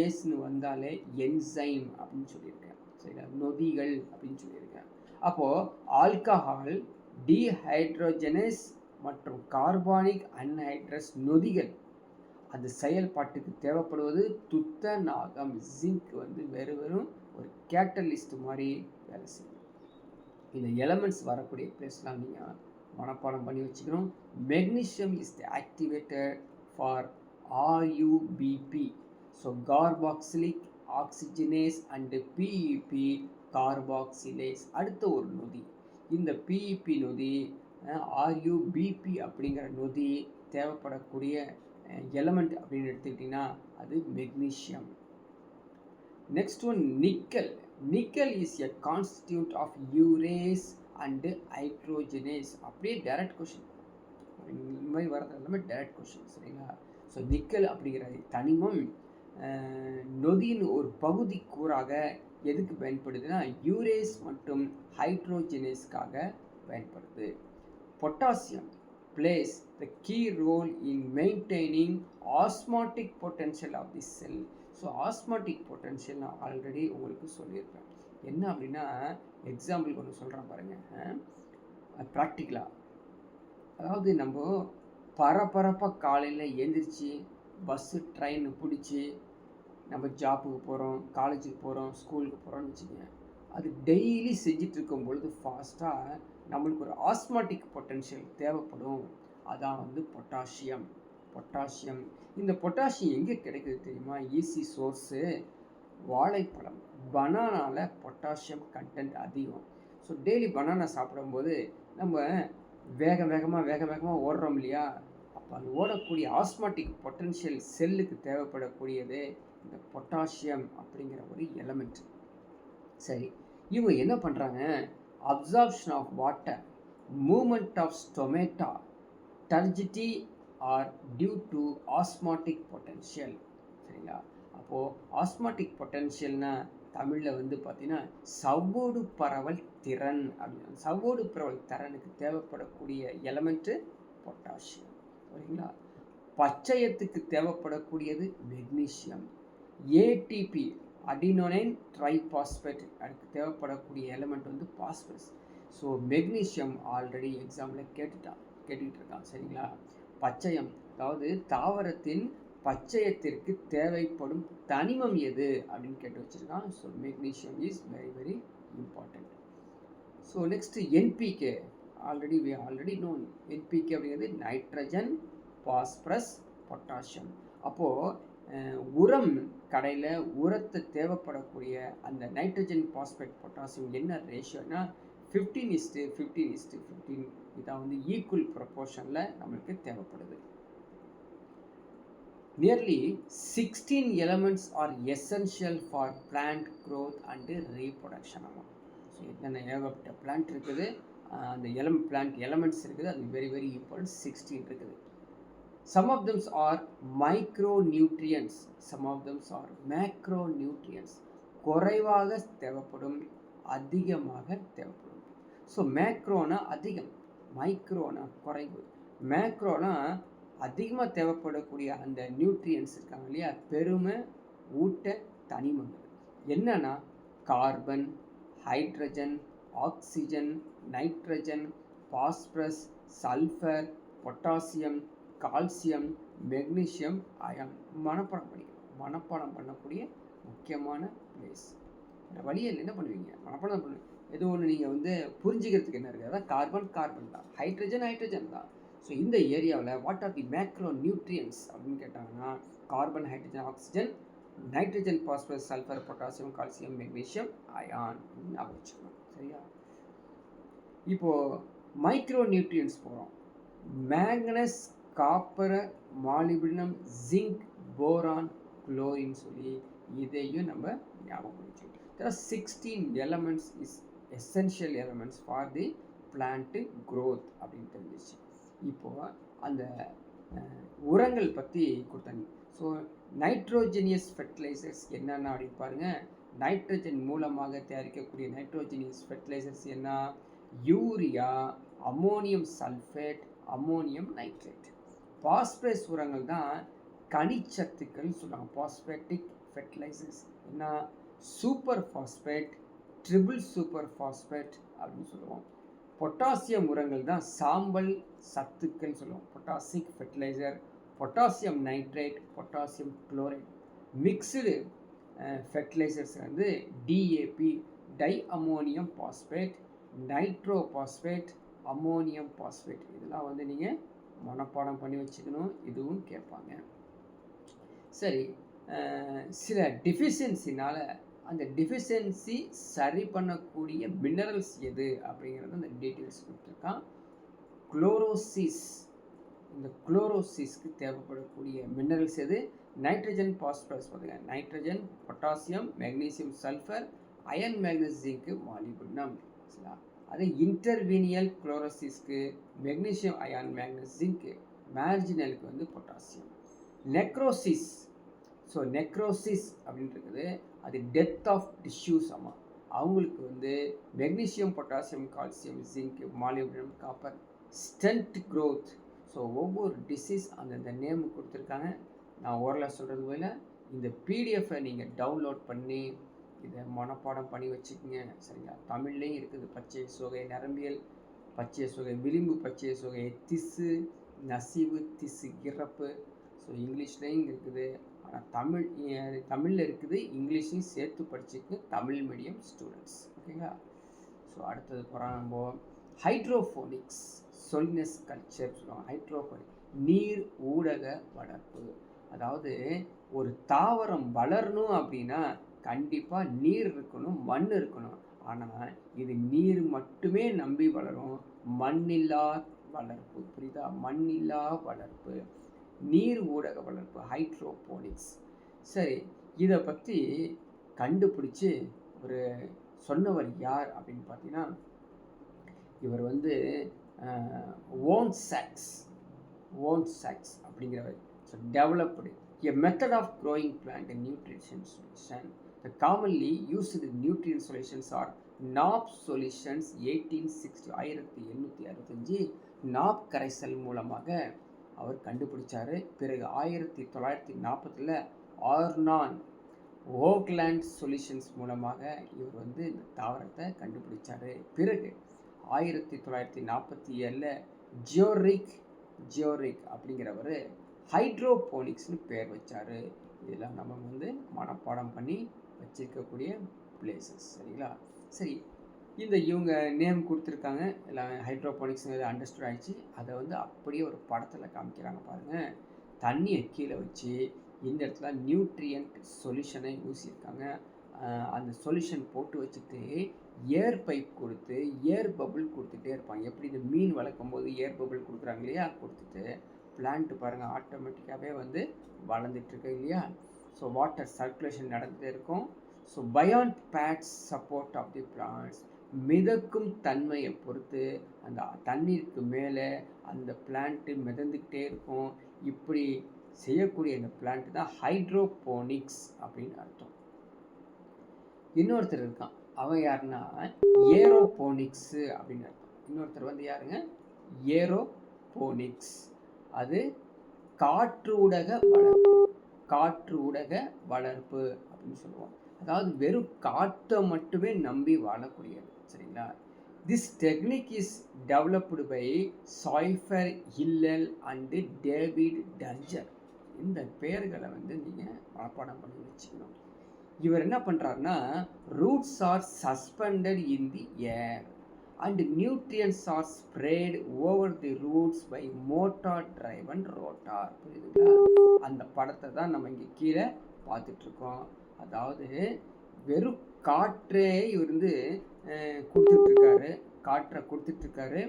ஏஸ்னு வந்தாலே என்சைம் அப்படின்னு சொல்லியிருக்கேன், சரிங்களா, நொதிகள் அப்படின்னு சொல்லியிருக்கேன். அப்போது ஆல்கஹால் டீஹைட்ரோஜனஸ் மற்றும் கார்பானிக் அன்ஹைட்ரஸ் நொதிகள் அது செயல்பாட்டுக்கு தேவைப்படுவது துத்தநாகம், ஜிங்க் வந்து வெறும் ஒரு கேட்டலிஸ்ட் மாதிரி வேலை செய்யும். இந்த எலமெண்ட்ஸ் வரக்கூடிய பிளேஸ்லாம் நீங்கள் மனப்பாடம் பண்ணி வச்சுக்கணும். Magnesium is the activator for RUPP, so carboxylic oxygenase and PIB carboxylase. அடுத்த ஒரு நொதி, இந்த பிஇபி நொதி ஆர்யூபிபி அப்படிங்கிற நொதி தேவைப்படக்கூடிய எலமெண்ட் அப்படின்னு எடுத்துக்கிட்டிங்கன்னா அது magnesium. Next one nickel. Nickel is a constituent of urease and hydrogenase. அப்படியே டைரக்ட் கொஷின், இந்த மாதிரி வரது எல்லாமே டைரக்ட் கொஷின், சரிங்களா. ஸோ நிக்கல் அப்படிங்கிற தனிமம் நொதியின் ஒரு பகுதி கூறாக எதுக்கு பயன்படுதுன்னா யூரேஸ் மற்றும் ஹைட்ரோஜனேஸ்க்காக பயன்படுது. Potassium plays the key role in maintaining osmotic potential of the cell. So osmotic potential நான் ஆல்ரெடி உங்களுக்கு சொல்லியிருப்பேன். என்ன அப்படின்னா எக்ஸாம்பிளுக்கு ஒன்று சொல்கிறேன் பாருங்கள், ப்ராக்டிக்கலாக. அதாவது நம்ம பரபரப்பாக காலையில் எழுந்திரிச்சு பஸ்ஸு ட்ரெயின் பிடிச்சி நம்ம ஜாப்புக்கு போகிறோம், காலேஜுக்கு போகிறோம், ஸ்கூலுக்கு போகிறோம்னு வச்சுக்கோங்க. அது டெய்லி செஞ்சிட்டு இருக்கும் பொழுது ஃபாஸ்ட்டாக நம்மளுக்கு ஒரு ஆஸ்மாட்டிக் பொட்டன்ஷியல் தேவைப்படும். அதான் வந்து பொட்டாசியம். இந்த பொட்டாசியம் எங்கே கிடைக்குது தெரியுமா? ஈஸி சோர்ஸு வாழைப்பழம், பனானாவில் பொட்டாசியம் கண்டென்ட் அதிகம். ஸோ டெய்லி பனானா சாப்பிடும்போது நம்ம வேக வேகமாக ஓடுறோம் இல்லையா, அப்போ அது ஓடக்கூடிய ஆஸ்மாட்டிக் பொட்டன்ஷியல் செல்லுக்கு தேவைப்படக்கூடியது இந்த பொட்டாசியம் அப்படிங்கிற ஒரு எலமெண்ட். சரி, இவங்க என்ன பண்ணுறாங்க, absorption of water, movement of stomata, turgidity are due to osmotic potential. சரிங்களா? அப்போது ஆஸ்மாட்டிக் பொட்டன்ஷியல்னா தமிழில் வந்து பார்த்திங்கன்னா சவ்வோடு பரவல் திறன் அப்படின்னு. சவ்வோடு பரவல் திறனுக்கு தேவைப்படக்கூடிய எலமெண்ட்டு பொட்டாசியம், சரிங்களா. பச்சையத்துக்கு தேவைப்படக்கூடியது மெக்னீஷியம். ஏடிபி அடினோனைன் ட்ரைபாஸ்பேட் அதுக்கு தேவைப்படக்கூடிய எலமெண்ட் வந்து phosphorus. So magnesium already example கேட்டுக்கிட்டு இருக்கான், சரிங்களா. பச்சையம், அதாவது தாவரத்தின் பச்சையத்திற்கு தேவைப்படும் தனிமம் எது அப்படின்னு கேட்டு வச்சுருக்கான். So magnesium is very very important. So next NPK, already known. NPK அப்படிங்கிறது நைட்ரஜன், பாஸ்பரஸ், பொட்டாசியம். அப்போது உரம் கடையில் உரத்தை தேவைப்படக்கூடிய அந்த நைட்ரஜன், பாஸ்பேட், பொட்டாசியம் என்ன ரேஷியோனா 15:15 இதான் வந்து ஈக்குவல் ப்ரொப்போர்ஷனில் நம்மளுக்கு தேவைப்படுது. Nearly 16 elements are essential for plant growth and reproduction. ஆமாம், ஸோ என்னென்ன ஏகப்பட்ட பிளான்ட் இருக்குது, அந்த பிளான்ட் எலமெண்ட்ஸ் இருக்குது, அது வெரி வெரி இம்பார்ட்டன்ட். 16 இருக்குது. Some of them are micronutrients, some of them are macronutrients. குறைவாக தேவைப்படும், அதிகமாக தேவைப்படும். ஸோ மேக்ரோனா அதிகம், மைக்ரோனா குறைவு. மேக்ரோனா அதிகமாக தேவைப்படக்கூடிய அந்த நியூட்ரியன்ஸ் இருக்காங்க இல்லையா, பெருமை ஊட்ட தனிமங்கள் என்னன்னா carbon, hydrogen, oxygen, nitrogen, phosphorus, sulphur, potassium, calcium, magnesium, iron. மனப்பாடம் பண்ணக்கூடிய முக்கியமான பிளேஸ். வழியில் என்ன பண்ணுவீங்க, மனப்பாடம் பண்ணுவீங்க. ஏதோ ஒன்று நீங்கள் வந்து புரிஞ்சுக்கிறதுக்கு என்ன இருக்குது, அதான் கார்பன் தான், ஹைட்ரஜன் தான். ஸோ இந்த ஏரியாவில் what are the macro nutrients அப்படின்னு கேட்டாங்கன்னா carbon, hydrogen, oxygen, nitrogen, phosphorus, sulphur, potassium, calcium, magnesium, iron ஞாபகம் வச்சுக்கணும், சரியா. இப்போது மைக்ரோ நியூட்ரியன்ஸ் போகிறோம். Manganese, copper, molybdenum, zinc, boron, chlorine சொல்லி இதையும் நம்ம ஞாபகம் வச்சுக்கணும். There are 16 elements is essential elements for the plant growth அப்படின்னு தெரிஞ்சிச்சு. இப்போது அந்த உரங்கள் பற்றி கொடுத்தாங்க. ஸோ நைட்ரோஜினியஸ் ஃபெர்டிலைசர்ஸ் என்னென்ன அப்படின்னு பாருங்கள். நைட்ரஜன் மூலமாக தயாரிக்கக்கூடிய நைட்ரோஜினியஸ் ஃபெர்டிலைசர்ஸ் என்ன? Urea, ammonium sulphate, ammonium nitrate. Phosphorus உரங்கள் தான் கனிச்சத்துக்கள்னு சொல்லுவாங்க. பாஸ்பேட்டிக் ஃபெர்டிலைசர்ஸ் என்ன? Super phosphate, triple super phosphate அப்படின்னு சொல்லுவோம். பொட்டாசியம் உரங்கள் தான் சாம்பல் சத்துக்கள் சொல்லுவோம். Potassic fertilizer, potassium nitrate, potassium chloride. Mixed fertilizers வந்து DAP, di ammonium phosphate, nitro phosphate, ammonium phosphate. இதெல்லாம் வந்து நீங்கள் மனப்பாடம் பண்ணி வச்சுக்கணும். இதுவும் கேட்பாங்க. சரி, சில டிஃபிஷியன்சினால் அந்த டிஃபிஷியன்சி சரி பண்ணக்கூடிய மினரல்ஸ் எது அப்படிங்கிறது அந்த டீட்டெயில்ஸ் கொடுத்துருக்கான். குளோரோசிஸ், இந்த குளோரோசிஸ்க்கு தேவைப்படக்கூடிய மினரல்ஸ் எது? நைட்ரஜன், பாஸ்பரஸ் பார்த்துங்க. Nitrogen, potassium, magnesium sulphur, iron, manganese, zinc, molybdenum. அதே இன்டர்வீனியல் குளோரோசிஸ்க்கு மெக்னீசியம், அயான், மேக்னஸ், ஜிங்க். மார்ஜினலுக்கு வந்து பொட்டாசியம். நெக்ரோசிஸ், ஸோ நெக்ரோசிஸ் அப்படின்னு இருக்குது, அது டெத் ஆஃப் டிஷ்யூஸ். ஆமாம், அவங்களுக்கு வந்து magnesium, potassium, calcium, zinc, molybdenum, copper. Stent growth, so ஒவ்வொரு டிசீஸ் அந்தந்த நேம் கொடுத்துருக்காங்க. நான் ஓரளவு சொல்கிறது போல இந்த பிடிஎஃப்பை நீங்கள் டவுன்லோட் பண்ணி இதை மனப்பாடம் பண்ணி வச்சுக்கோங்க. சரிங்களா? தமிழ்லேயும் இருக்குது. பச்சை சொகை நரம்பியல், பச்சை சொகை விளிம்பு, பச்சை சொகை திசு, நசிவு, திசு இறப்பு. ஸோ இங்கிலீஷ்லேயும் இருக்குது. ஆனால் தமிழில் இருக்குது, இங்கிலீஷையும் சேர்த்து படிச்சுக்கு தமிழ் மீடியம் ஸ்டூடெண்ட்ஸ். ஓகேங்களா? ஸோ அடுத்தது போகிறோம் நம்ம ஹைட்ரோஃபோனிக்ஸ், சொலினஸ் கல்ச்சர் சொல்லுவாங்க. ஹைட்ரோஃபோனிக் நீர் ஊடக வளர்ப்பு. அதாவது ஒரு தாவரம் வளரணும் அப்படின்னா கண்டிப்பாக நீர் இருக்கணும், மண் இருக்கணும். ஆனால் இது நீர் மட்டுமே நம்பி வளரும், மண்ணில்லா வளர்ப்பு. புரியுதா? மண்ணில்லா வளர்ப்பு, நீர் ஊடக வளர்ப்பு, ஹைட்ரோபோனிக்ஸ். சரி, இதை பற்றி கண்டுபிடிச்சி ஒரு சொன்னவர் யார் அப்படின்னு பார்த்தீங்கன்னா, இவர் வந்து ஓன் சாக்ஸ் அப்படிங்கிறவர். So developed a method of growing plant and nutrition solution. The commonly used nutrient solutions are Knop solutions. 1865 Knop கரைசல் மூலமாக அவர் கண்டுபிடிச்சார். பிறகு 1940 ஆர்னான் ஓக்லேண்ட் சொல்யூஷன்ஸ் மூலமாக இவர் வந்து இந்த தாவரத்தை கண்டுபிடிச்சார். பிறகு 1947 ஜியோரிக் அப்படிங்கிறவர் ஹைட்ரோபோனிக்ஸ்னு பேர் வச்சார். இதெல்லாம் நம்ம வந்து மனப்பாடம் பண்ணி வச்சிருக்கக்கூடிய பிளேசஸ். சரிங்களா? சரி, இந்த இவங்க நேம் கொடுத்துருக்காங்க எல்லாம். ஹைட்ரோபோனிக்ஸ்ங்கிறது அண்டர்ஸ்டாண்ட் ஆகிடுச்சு. அதை வந்து அப்படியே ஒரு படத்தில் காமிக்கிறாங்க பாருங்கள். தண்ணியை கீழே வச்சு இந்த இடத்துல நியூட்ரியன்ட் சொல்யூஷனை ஊசியிருக்காங்க. அந்த சொல்யூஷன் போட்டு வச்சுட்டு ஏர் பைப் கொடுத்து ஏர் பபுள் கொடுத்துட்டே இருப்பாங்க. எப்படி இந்த மீன் வளர்க்கும் போது ஏர் பபுள் கொடுக்குறாங்க இல்லையா? கொடுத்துட்டு பிளான்ட்டு பாருங்கள் ஆட்டோமேட்டிக்காகவே வந்து வளர்ந்துட்டுருக்கு இல்லையா? ஸோ வாட்டர் சர்க்குலேஷன் நடந்துகிட்டே இருக்கும். So beyond bats support of the plants, மிதக்கும் தன்மையை பொறுத்து அந்த தண்ணீருக்கு மேலே அந்த பிளான்ட்டு மிதந்துக்கிட்டே இருக்கும். இப்படி செய்யக்கூடிய இந்த பிளான்ட் தான் ஹைட்ரோபோனிக்ஸ் அப்படின்னு அர்த்தம். இன்னொருத்தர் இருக்கான், அவன் யாருன்னா ஏரோபோனிக்ஸு அப்படின்னு அர்த்தம். இன்னொருத்தர் வந்து யாருங்க? ஏரோபோனிக்ஸ். அது காற்று ஊடக வளர்ப்பு அப்படின்னு சொல்லுவோம். அதாவது வெறும் காற்றை மட்டுமே நம்பி வாழக்கூடியது. சரிங்களா? This technique is developed by Saifer Hillel and David Danger. இந்த பெயர்களை வந்து நீங்கள் மனப்பாடம் பண்ணி வச்சுக்கணும். இவர் என்ன பண்ணுறாருன்னா, roots R suspended in the air and nutrients are sprayed over the roots by motor driven rotor. புரியுதுங்களா? அந்த படத்தை தான் நம்ம இங்கே கீழே பார்த்துட்ருக்கோம். அதாவது வெறும் காற்றே இவர் வந்து கொடுத்துட்ருக்காரு.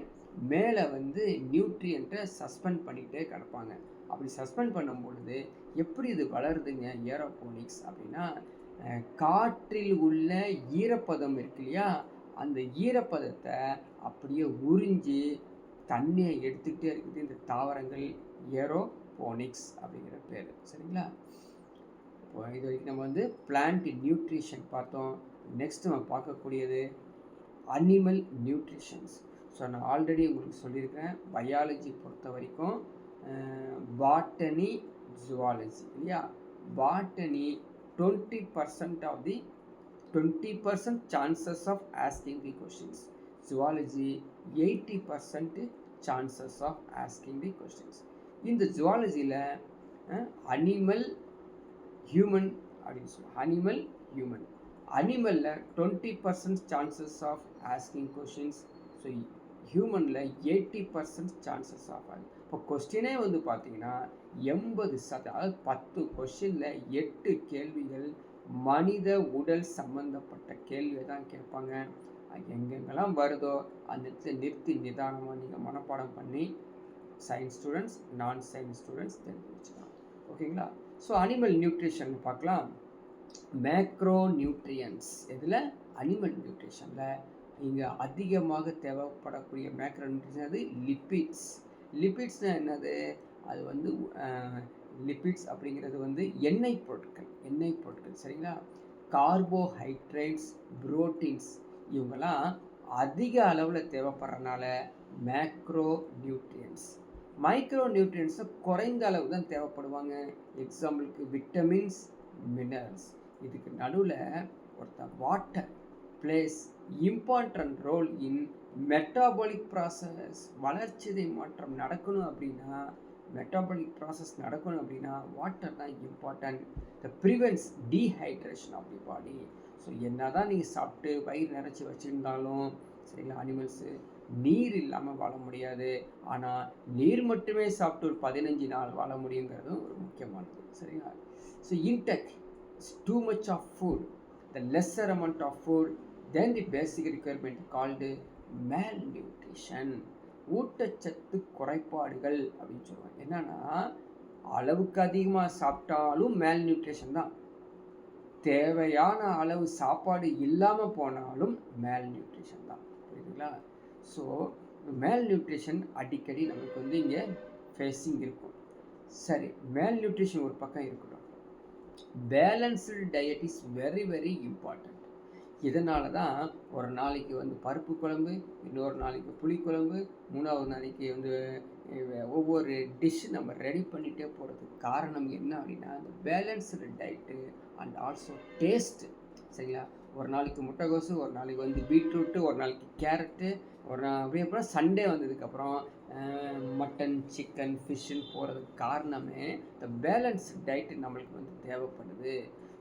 மேலே வந்து நியூட்ரியண்ட்டை சஸ்பெண்ட் பண்ணிகிட்டே கிடப்பாங்க. அப்படி சஸ்பெண்ட் பண்ணும் பொழுது எப்படி இது வளருதுங்க ஏரோபோனிக்ஸ் அப்படின்னா, காற்றில் உள்ள ஈரப்பதம் இருக்கு இல்லையா, அந்த ஈரப்பதத்தை அப்படியே உறிஞ்சி தண்ணியை எடுத்துக்கிட்டே இருக்குது இந்த தாவரங்கள். ஏரோபோனிக்ஸ் அப்படிங்கிற பேர். சரிங்களா? இப்போ இது வரைக்கும் நம்ம வந்து பிளான்ட் நியூட்ரிஷன் பார்த்தோம். நெக்ஸ்ட் நம்ம பார்க்கக்கூடியது அனிமல் நியூட்ரிஷன்ஸ். ஸோ நான் ஆல்ரெடி உங்களுக்கு சொல்லியிருக்கேன், பயாலஜி பொறுத்த வரைக்கும் பாட்டனி, ஜுவாலஜி இல்லையா? Botany 20% chances of asking the questions. Zoology 80% chances of asking the questions. இந்த ஜுவாலஜியில் அனிமல் ஹியூமன் அப்படின்னு சொல்லுவோம். Animal human. அனிமலில் 20% சான்சஸ் ஆஃப் ஆஸ்கிங் கொஷின்ஸ். ஸோ ஹியூமனில் 80% சான்சஸ் ஆஃப் அது. இப்போ கொஸ்டினே வந்து பார்த்தீங்கன்னா 80%, அதாவது 10 கொஸ்டினில் 8 கேள்விகள் மனித உடல் சம்பந்தப்பட்ட கேள்வியை தான் கேட்பாங்க. எங்கெங்கெல்லாம் வருதோ அந்த இடத்துல நிறுத்தி நிதானமாக நீங்கள் மனப்பாடம் பண்ணி சயின்ஸ் ஸ்டூடெண்ட்ஸ், நான் சயின்ஸ் ஸ்டூடெண்ட்ஸ் தெரிஞ்சு வச்சுக்கலாம். ஓகேங்களா? ஸோ அனிமல் நியூட்ரிஷன் பார்க்கலாம். மேக்ரோ நியூட்ரியன்ஸ் இதில் அனிமல் நியூட்ரிஷனில் இங்கே அதிகமாக தேவைப்படக்கூடிய மேக்ரோ நியூட்ரிஷன் அது லிப்பிட்ஸ். லிப்பிட்ஸ்னால் என்னது? அது வந்து லிப்பிட்ஸ் அப்படிங்கிறது வந்து எண்ணெய் பொருட்கள். சரிங்களா? கார்போஹைட்ரேட்ஸ், புரோட்டீன்ஸ் இவங்கெல்லாம் அதிக அளவில் தேவைப்படுறதுனால மேக்ரோ நியூட்ரியன்ஸ். மைக்ரோ நியூட்ரியன்ஸை குறைந்த அளவு தான் தேவைப்படுவாங்க. எக்ஸாம்பிளுக்கு விட்டமின்ஸ், மினரல்ஸ். இதுக்கு நடுவில் water plays important role in metabolic process. வளர்ச்சிதை மாற்றம் நடக்கணும் அப்படின்னா, மெட்டாபாலிக் ப்ராசஸ் நடக்கணும் அப்படின்னா வாட்டர் தான் important. The prevents dehydration of the body. So என்ன தான் நீங்கள் சாப்பிட்டு வயிறு நிறச்சி வச்சுருந்தாலும் சரிங்களா, அனிமல்ஸு நீர் இல்லாமல் வாழ முடியாது. ஆனால் நீர் மட்டுமே சாப்பிட்டு ஒரு 15 நாள் வாழ முடியுங்கிறதும் ஒரு முக்கியமானது. சரிங்களா? So intake too much of food, the lesser amount of food, then the basic requirement called malnutrition. ஊட்டச்சத்து குறைபாடுகள் அப்படின்னு சொல்லுவாங்க. என்னன்னா, அளவுக்கு அதிகமாக சாப்பிட்டாலும் மேல் நியூட்ரிஷன் தான். தேவையான அளவு சாப்பாடு இல்லாமல் போனாலும் மேல் நியூட்ரிஷன் தான். புரியுதுங்களா? ஸோ மேல் நியூட்ரிஷன் அடிக்கடி நமக்கு வந்து இங்கே ஃபேஸிங் இருக்கும். சரி, மேல் நியூட்ரிஷன் ஒரு பக்கம் இருக்கட்டும். Balanced diet is very very important. இதனால தான் ஒரு நாளைக்கு வந்து பருப்பு குழம்பு, இன்னொரு நாளைக்கு புளிக்குழம்பு, 3வது நாளைக்கு வந்து ஒவ்வொரு டிஷ் நம்ம ரெடி பண்ணிகிட்டே போகிறதுக்கு காரணம் என்ன அப்படின்னா, அந்த balanced diet and also taste. சரிங்களா? ஒரு நாளைக்கு முட்டைகோசு, ஒரு நாளைக்கு வந்து பீட்ரூட்டு, ஒரு நாளைக்கு கேரட்டு, அப்படியே அப்புறம் சண்டே வந்ததுக்கப்புறம் மட்டன், சிக்கன், ஃபிஷ்ஷுன்னு போகிறதுக்கு காரணமே இந்த பேலன்ஸ் டயட்டு நம்மளுக்கு வந்து தேவைப்படுது.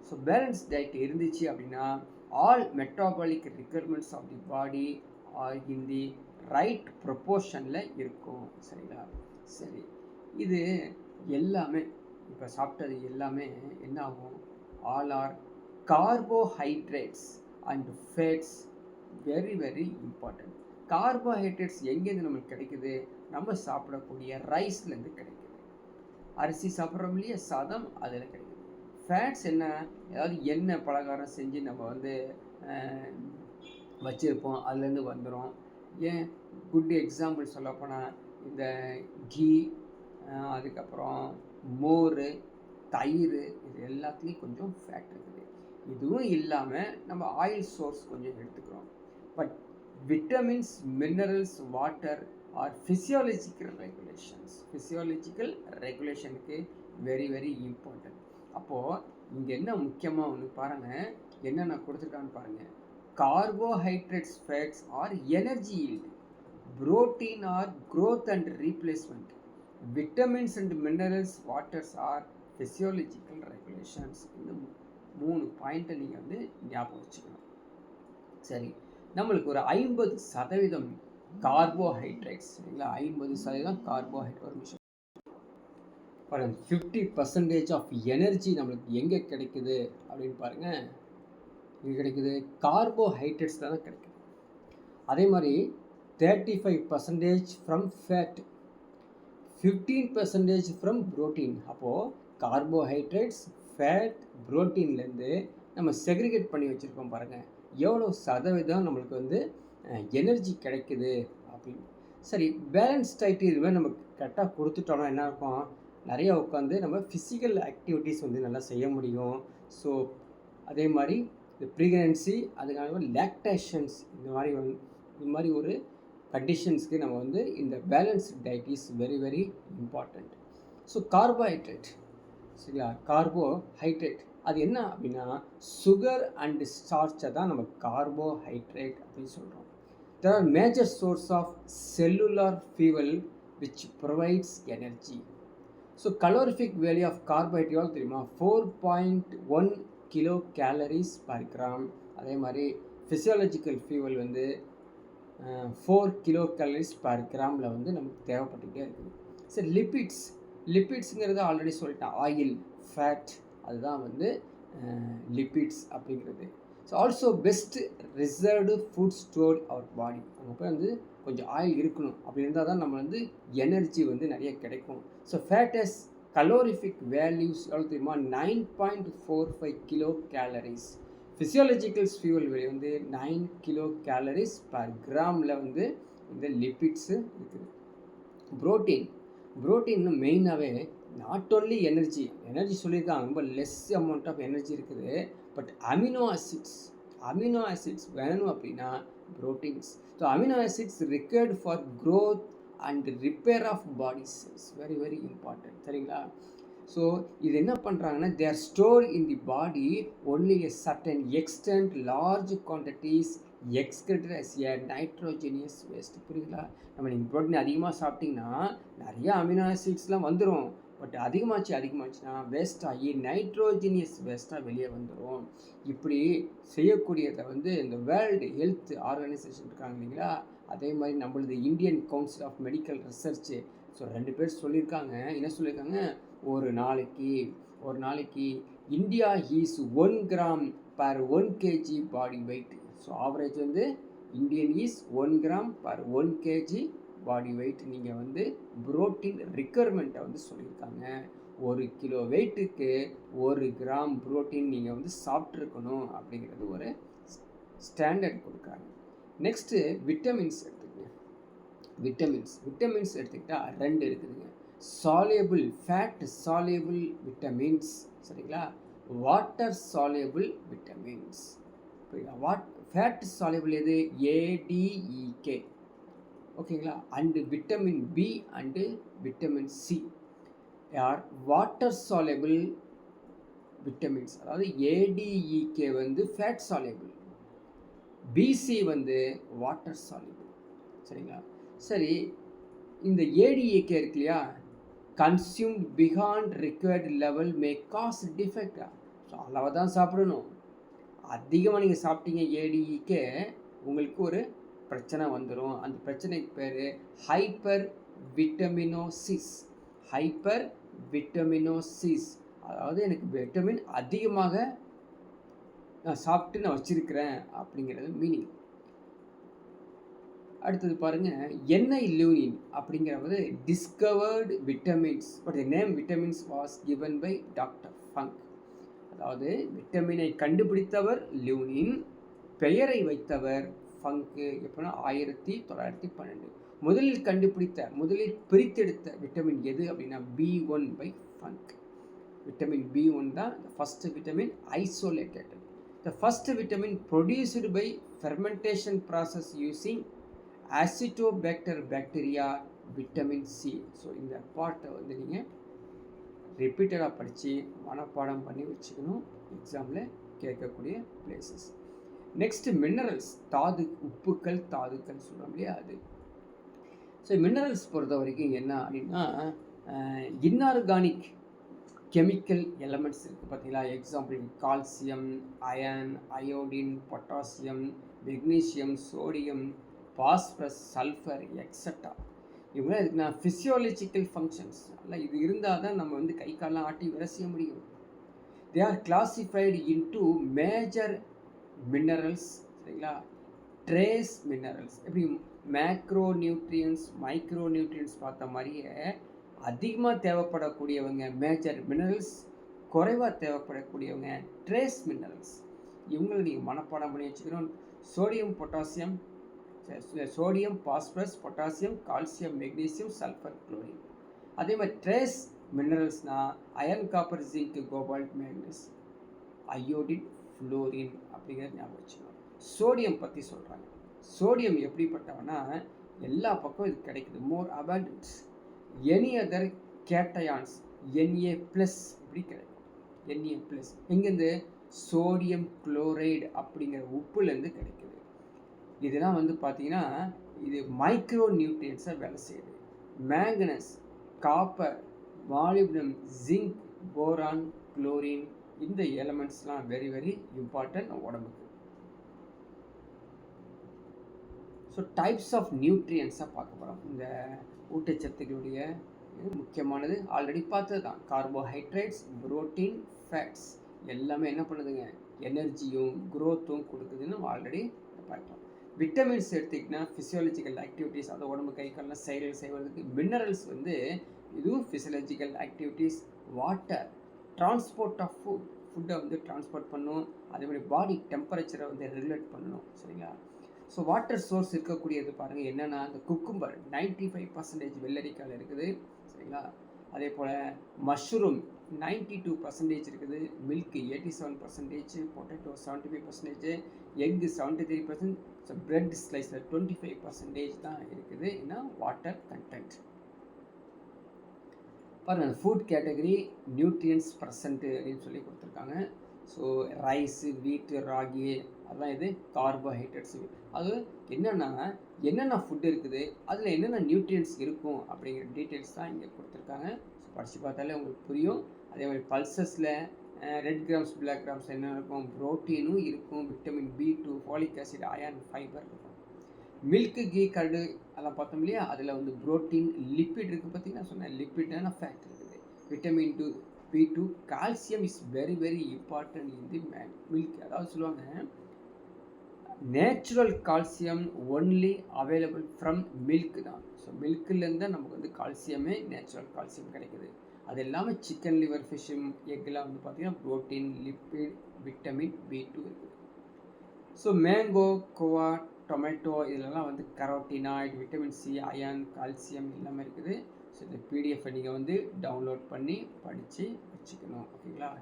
ஸோ பேலன்ஸ் டயட் இருந்துச்சு அப்படின்னா all metabolic requirements of the body are in the right ப்ரொப்போர்ஷனில் இருக்கும். சரிங்களா? சரி, இது எல்லாமே இப்போ சாப்பிட்டது எல்லாமே என்ன ஆகும்? All are carbohydrates and fats. Very very important. Carbohydrates எங்கேருந்து நம்மளுக்கு கிடைக்குது? நம்ம சாப்பிடக்கூடிய ரைஸ்லேருந்து கிடைக்குது. அரிசி சாப்பிட்றோம் இல்லையா, சாதம், அதில் கிடைக்குது. ஃபேட்ஸ் என்ன? ஏதாவது எண்ணெய் பலகாரம் செஞ்சு நம்ம வந்து வச்சுருப்போம், அதுலேருந்து வந்துடும். ஏன் குட் எக்ஸாம்பிள் சொல்லப்போனால் இந்த கீ, அதுக்கப்புறம் மோர், தயிர், இது எல்லாத்துலேயும் கொஞ்சம் ஃபேட் இருக்குது. இதுவும் இல்லாமல் நம்ம ஆயில் சோர்ஸ் கொஞ்சம் எடுத்துக்கிறோம். But vitamins, minerals, water are physiological ரெகுலேஷனுக்கு வெரி வெரி இம்பார்ட்டன்ட். அப்போது இங்கே என்ன முக்கியமாக ஒன்று பாருங்கள், என்னென்ன கொடுத்துருக்கான்னு பாருங்கள். Carbohydrates, fats are energy yield, protein are growth and replacement, vitamins and minerals, waters are physiological regulations. இந்த 3 பாயிண்ட்டை நீங்கள் வந்து ஞாபகம் வச்சுக்கணும். சரி, நம்மளுக்கு ஒரு 50% கார்போஹைட்ரேட்ஸ். சரிங்களா? 50% கார்போஹைட்ரேட். ஒரு நிமிஷம் பாருங்கள், 50% ஆஃப் எனர்ஜி நம்மளுக்கு எங்கே கிடைக்குது அப்படின்னு பாருங்கள். எங்கே கிடைக்குது? கார்போஹைட்ரேட்ஸ் தான் கிடைக்குது. அதே மாதிரி 35% ஃப்ரம் ஃபேட், 15% ஃப்ரம் புரோட்டீன். அப்போது கார்போஹைட்ரேட்ஸ், ஃபேட், புரோட்டீன்லேருந்து நம்ம செக்ரிகேட் பண்ணி வச்சுருக்கோம் பாருங்கள். எவ்வளோ சதவீதம் நம்மளுக்கு வந்து எனர்ஜி கிடைக்குது அப்படின்னு. சரி, பேலன்ஸ் டயட் இதுமாதிரி நம்ம கரெக்டாக கொடுத்துட்டோம்னா என்ன இருக்கும், நிறைய உட்காந்து நம்ம ஃபிசிக்கல் ஆக்டிவிட்டீஸ் வந்து நல்லா செய்ய முடியும். ஸோ அதே மாதிரி இந்த ப்ரெக்னன்சி, அதுக்கான லாக்டேஷன்ஸ், இந்த மாதிரி ஒரு கண்டிஷன்ஸ்க்கு நம்ம வந்து இந்த balance diet is very very important. So carbohydrate, சரிங்களா, கார்போஹைட்ரேட் அது என்ன அப்படின்னா சுகர் அண்ட் ஸ்டார்ச்சை தான் நம்ம கார்போஹைட்ரேட் அப்படின்னு சொல்கிறோம். There are major source of cellular fuel which provides energy. So calorific value of carbohydrate தெரியுமா 4.1 கிலோ கேலரிஸ் பர் கிராம். அதே மாதிரி ஃபிசியாலஜிக்கல் ஃபியூவல் வந்து 4 கிலோ கேலரிஸ் பர் கிராமில் வந்து நமக்கு தேவைப்பட்டுக்கிட்டே இருக்குது. சரி, லிப்பிட்ஸுங்கிறது ஆல்ரெடி சொல்லிட்டேன், ஆயில், ஃபேட், அதுதான் வந்து லிப்பிட்ஸ் அப்படிங்கிறது. So also best reserved food store our body. அங்கே போய் வந்து கொஞ்சம் ஆயில் இருக்கணும், அப்படி இருந்தால் தான் நம்ம வந்து எனர்ஜி வந்து நிறைய கிடைக்கும். ஸோ ஃபேட்டஸ் கலோரிஃபிக் வேல்யூஸ் எவ்வளோ தெரியுமா 9.45 kilo calories. Physiological fuel value வந்து 9 கிலோ கேலரிஸ் பர் கிராமில் வந்து இந்த லிப்பிட்ஸு இருக்குது. புரோட்டீன் மெயினாகவே நாட் ஓன்லி எனர்ஜி சொல்லியிருக்காங்க, ரொம்ப லெஸ் அமௌண்ட் ஆஃப் எனர்ஜி இருக்குது. பட் அமினோ ஆசிட்ஸ் வேணும் அப்படின்னா proteins. So amino acids required for growth and repair of body cells, very very important, சரிங்களா. ஸோ இது என்ன பண்ணுறாங்கன்னா they are store in the body only a certain extent, large quantities excreted as a nitrogenous waste. புரியுதுங்களா? நம்ம நீங்கள் protein அதிகமாக சாப்பிட்டிங்கன்னா நிறைய அமினோ ஆசிட்ஸ்லாம் வந்துடும். பட் அதிகமாச்சுன்னா வேஸ்ட் ஆகி நைட்ரோஜினியஸ் வேஸ்ட்டாக வெளியே வந்துடும். இப்படி செய்யக்கூடியதை வந்து இந்த வேர்ல்டு ஹெல்த் ஆர்கனைசேஷன் இருக்காங்க இல்லைங்களா, அதே மாதிரி நம்மளது Indian council of medical research, so 2 பேர் சொல்லியிருக்காங்க. என்ன சொல்லியிருக்காங்க, ஒரு நாளைக்கு India is 1 gram per 1 kg body weight. So average வந்து Indian is 1 gram per 1 kg body weight. நீங்கள் வந்து புரோட்டீன் ரிக்வயர்மெண்ட்டை வந்து சொல்லியிருக்காங்க. 1 கிலோ வெயிட்டுக்கு 1 கிராம் புரோட்டீன் நீங்கள் வந்து சாப்பிட்ருக்கணும் அப்படிங்கிறது ஒரு ஸ்டாண்டர்ட் கொடுக்குறாங்க. நெக்ஸ்ட்டு விட்டமின்ஸ் எடுத்துக்கங்க. விட்டமின்ஸ் எடுத்துக்கிட்டால் 2 இருக்குதுங்க. ஃபேட் சாலியபிள் விட்டமின்ஸ், சரிங்களா, water soluble vitamins. Fat soluble எது, ADEK, ஓகேங்களா. And vitamin B and vitamin C are water soluble vitamins. அதாவது ADEK வந்து ஃபேட் சாலியபிள், பிசி வந்து வாட்டர் சாலியபிள், சரிங்களா. சரி, இந்த ADEK இருக்கு இல்லையா, consume beyond required level may cause டிஃபெக்டா. ஸோ அளவாக தான் சாப்பிடணும். அதிகமாக நீங்கள் சாப்பிட்டீங்க ADEK, உங்களுக்கு ஒரு பிரச்சனை வந்துடும். அந்த பிரச்சனைக்கு பேர் ஹைப்பர் விட்டமினோசிஸ். அதாவது எனக்கு விட்டமின் அதிகமாக நான் சாப்பிட்டு நான் வச்சிருக்கிறேன் அப்படிங்கிறது மீனிங். அடுத்தது பாருங்கள், எண்ணெய் லியூனின் அப்படிங்கிறது discovered vitamins, but the name vitamins was given by doctor Funk. அதாவது விட்டமினை கண்டுபிடித்தவர் லியூனின், பெயரை வைத்தவர் ஃபங்கு. எப்போனா 1912. முதலில் பிரித்தெடுத்த விட்டமின் எது அப்படின்னா B1 by funk. Vitamin B1 தான் first vitamin isolated. The first vitamin produced by fermentation process using acetobacter bacteria, vitamin C. So இந்த பார்ட்டை வந்து நீங்கள் ரிப்பீட்டடாக படித்து மனப்பாடம் பண்ணி வச்சுக்கணும், எக்ஸாமில் கேட்கக்கூடிய பிளேசஸ். நெக்ஸ்ட் மினரல்ஸ், உப்புக்கள், தாதுக்கள் சொல்கிறோம் இல்லையா, அது. ஸோ மினரல்ஸ் பொறுத்த வரைக்கும் என்ன அப்படின்னா இன்ஆர்கானிக் கெமிக்கல் எலமெண்ட்ஸ் இருக்குது பார்த்தீங்களா. Example calcium, iron, iodine, potassium, magnesium, sodium, phosphorus, sulphur, extra. இவங்களாம் இதுக்குன்னா ஃபிசியாலஜிக்கல் ஃபங்க்ஷன்ஸ். இல்லை, இது இருந்தால் தான் நம்ம வந்து கை காலெலாம் ஆட்டி வேலை செய்ய முடியும். They are classified into major minerals, சரிங்களா, ட்ரேஸ் மினரல்ஸ். எப்படி மேக்ரோ நியூட்ரியன்ஸ், மைக்ரோ நியூட்ரியன்ஸ் பார்த்த மாதிரியே அதிகமாக தேவைப்படக்கூடியவங்க மேஜர் மினரல்ஸ், குறைவாக தேவைப்படக்கூடியவங்க ட்ரேஸ் மினரல்ஸ். இவங்களை நீங்கள் மனப்பாடம் பண்ணி வச்சுக்கணும். Sodium potassium, sodium phosphorus potassium calcium magnesium sulphur chlorine. அதே மாதிரி ட்ரேஸ் மினரல்ஸ்னால் iron copper zinc cobalt manganese iodine fluorine அப்படிங்கிறது ஞாபகம் வச்சுக்கணும். சோடியம் பற்றி சொல்கிறாங்க. சோடியம் எப்படிப்பட்டவனா எல்லா பக்கம் இது கிடைக்குது, more abundance. Any other cations Na plus இப்படி கிடைக்கும். Na ப்ளஸ் எங்கேருந்து? சோடியம் குளோரைடு அப்படிங்கிற உப்புலேருந்து கிடைக்குது. இதெல்லாம் வந்து பார்த்தீங்கன்னா இது மைக்ரோ நியூட்ரியன்ஸாக வேலை செய்யுது. Manganese, copper, molybdenum, zinc, boron, chlorine இந்த எலமெண்ட்ஸ்லாம் வெரி வெரி இம்பார்ட்டன்ட் உடம்புக்கு. ஸோ டைப்ஸ் ஆஃப் நியூட்ரியன்ஸாக பார்க்க போகிறோம். இந்த ஊட்டச்சத்துக்களுடைய முக்கியமானது ஆல்ரெடி பார்த்தது தான். கார்போஹைட்ரேட்ஸ், புரோட்டீன், ஃபேட்ஸ் எல்லாமே என்ன பண்ணுதுங்க? எனர்ஜியும் க்ரோத்தும் கொடுக்குதுன்னு ஆல்ரெடி பார்த்தோம். விட்டமின்ஸ் எடுத்திங்கன்னா ஃபிசியாலஜிக்கல் ஆக்டிவிட்டீஸ், அதை உடம்பு கை காலெலாம் செயல்கள் செய்வதற்கு. மினரல்ஸ் வந்து இதுவும் physiological activities. Water transport of ஃபுட்டை வந்து டிரான்ஸ்போர்ட் பண்ணணும். அதே மாதிரி பாடி டெம்பரேச்சரை வந்து ரெகுலேட் பண்ணணும். சரிங்களா? ஸோ வாட்டர் சோர்ஸ் இருக்கக்கூடியது பாருங்கள் என்னென்னா, இந்த குக்கும்பர் 95% வெள்ளரிக்காயில் இருக்குது. சரிங்களா? அதே போல் மஷ்ரூம் 92% இருக்குது. Milk 87%, potato 75%, egg 73%, so bread ஸ்லைஸில் 25% தான் இருக்குது. ஏன்னா வாட்டர் கண்டென்ட். பாருங்கள் ஃபுட் கேட்டகரி நியூட்ரியன்ஸ் பர்சன்ட் அப்படின்னு சொல்லி கொடுத்துருக்காங்க. ஸோ ரைஸு, வீட்டு, ராகி அதெல்லாம் இது கார்போஹைட்ரேட்ஸு. அது என்னென்ன ஃபுட் இருக்குது, அதில் என்னென்ன நியூட்ரியன்ஸ் இருக்கும் அப்படிங்கிற டீட்டெயில்ஸ் தான் இங்கே கொடுத்துருக்காங்க. ஸோ படித்து பார்த்தாலே உங்களுக்கு புரியும். அதே மாதிரி பல்சஸில் ரெட் கிராம்ஸ், பிளாக் கிராம்ஸ் என்ன இருக்கும், ப்ரோட்டீனும் இருக்கும், vitamin B2, folic acid, iron, fibre இருக்கும். மில்க்கு, கீ, கர்டு அதெல்லாம் பார்த்தோம் இல்லையா, அதில் வந்து ப்ரோட்டீன், லிப்பிட் இருக்குது. பார்த்தீங்கன்னா சொன்னேன் லிப்பிடான ஃபேட் இருக்குது. Vitamin B2, calcium is very very important in the milk. அதாவது சொல்லுவாங்க natural calcium only available from milk தான். ஸோ மில்க்லேருந்து தான் நமக்கு வந்து கால்சியமே நேச்சுரல் கால்சியம் கிடைக்குது. அது இல்லாமல் சிக்கன், லிவர், ஃபிஷ்ஷும், எக்கெலாம் வந்து பார்த்திங்கன்னா ப்ரோட்டீன், லிப்பிட், விட்டமின் B2 இருக்குது. ஸோ மேங்கோ, கோவா, டொமேட்டோ இதிலெல்லாம் வந்து carotenoid, vitamin C, iron, calcium எல்லாமே இருக்குது. ஸோ இந்த பிடிஎஃப்பை நீங்கள் வந்து டவுன்லோட் பண்ணி படித்து வச்சுக்கணும். ஓகேங்களா?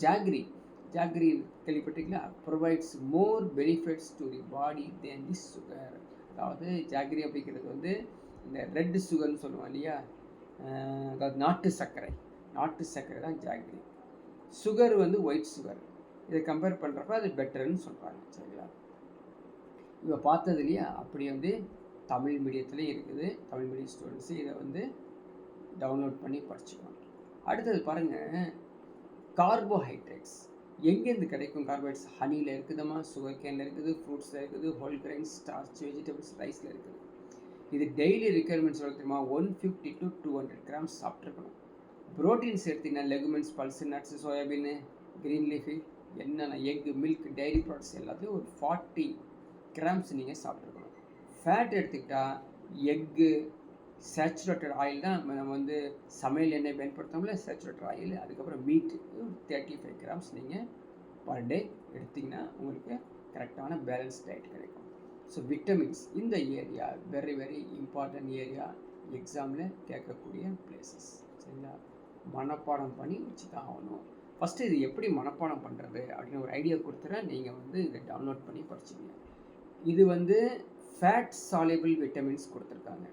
ஜாக்ரி கேள்விப்பட்டிங்களா? Provides more benefits to the body than the sugar. அதாவது ஜாக்ரி அப்படிங்கிறது வந்து இந்த ரெட் சுகர்னு சொல்லுவோம் இல்லையா, அதாவது நாட்டு சர்க்கரை தான் ஜாக்ரி. சுகர் வந்து ஒயிட் சுகர். இதை கம்பேர் பண்ணுறப்ப அது பெட்டர்னு சொல்கிறாங்க. சரிங்களா? இப்போ பார்த்தது இல்லையா, அப்படி வந்து தமிழ் மீடியத்துலேயும் இருக்குது. தமிழ் மீடியம் ஸ்டூடெண்ட்ஸு இதை வந்து டவுன்லோட் பண்ணி படிச்சுக்கணும். அடுத்தது பாருங்கள், கார்போஹைட்ரேட்ஸ் எங்கேருந்து கிடைக்கும்? கார்போஹைட்ரேட்ஸ் ஹனியில் இருக்குதுமா, சுகர் கேனில் இருக்குது, ஃப்ரூட்ஸில் இருக்குது, ஹோல் கிரைன்ஸ், ஸ்டார்ச், வெஜிடபிள்ஸ், ரைஸில் இருக்குது. இது டெய்லி ரிக்யர்மெண்ட் சொல்ல தெரியுமா, 150 to 200 கிராம்ஸ் சாப்பிட்ருக்கணும். ப்ரோட்டீன்ஸ் எடுத்திங்கன்னா legumes, pulses, nuts, soybean, green leafy என்னென்ன எக், மில்க், டைரி ப்ராடக்ட்ஸ் எல்லாத்தையும் ஒரு 40 கிராம்ஸ் நீங்கள் சாப்பிட்ருக்கணும். ஃபேட் எடுத்துக்கிட்டால் எக்கு, சேச்சுரேட்டட் ஆயில் தான் நம்ம வந்து சமையல் எண்ணெய் பயன்படுத்தாமல சேச்சுரேட்டட் ஆயில். அதுக்கப்புறம் மீட் 35 கிராம்ஸ் நீங்கள் பர் டே எடுத்திங்கன்னா உங்களுக்கு கரெக்டான பேலன்ஸ் டயட் கிடைக்கும். ஸோ விட்டமின்ஸ் இந்த area very very important area, எக்ஸாமில் கேட்கக்கூடிய பிளேசஸ். சரிங்களா? மனப்பாடம் பண்ணி வச்சு தான் ஆகணும். ஃபஸ்ட்டு இது எப்படி மனப்பாடம் பண்ணுறது அப்படின்னு ஒரு ஐடியா கொடுத்துறேன். நீங்கள் வந்து இதை டவுன்லோட் பண்ணி படிச்சுங்க. இது வந்து ஃபேட் சாலிபிள் விட்டமின்ஸ் கொடுத்துருக்காங்க.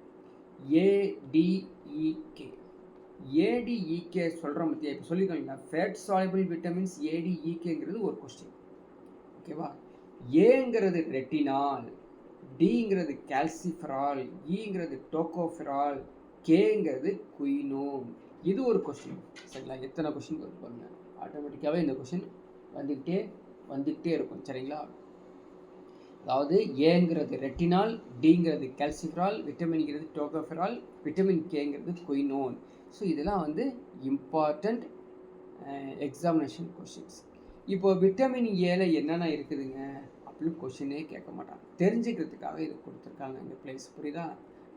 ADEK சொல்கிறோம் பற்றியா, இப்போ சொல்லிக்கோங்களா, ஃபேட் சாலிபிள் விட்டமின்ஸ் ADEKங்கிறது ஒரு கொஸ்டின். ஓகேவா? ஏங்கிறது ரெட்டினால், டிங்கிறது கால்சிஃபெரால், ஈங்கிறது டோகோஃபெரால், கேங்கிறது குயினோன். இது ஒரு கொஸ்டின். சரிங்களா? எத்தனை கொஸ்டின் வருது பாருங்க. ஆட்டோமேட்டிக்காகவே இந்த கொஸ்டின் வந்துக்கிட்டே இருக்கும். சரிங்களா? அதாவது ஏங்கிறது ரெட்டினால், டிங்கிறது கால்சிஃபெரால், விட்டமின்கிறது டோகோஃபெரால், விட்டமின் கேங்கிறது குயினோன். ஸோ இதெல்லாம் வந்து இம்பார்ட்டண்ட் எக்ஸாமினேஷன் கொஸ்டின்ஸ். இப்போ விட்டமின் ஏல என்னென்ன இருக்குதுங்க அப்படின்னு கொஸ்டினே கேட்க மாட்டாங்க. தெரிஞ்சுக்கிறதுக்காக இது கொடுத்துருக்காங்க இந்த பிளேஸ். புரியுதா?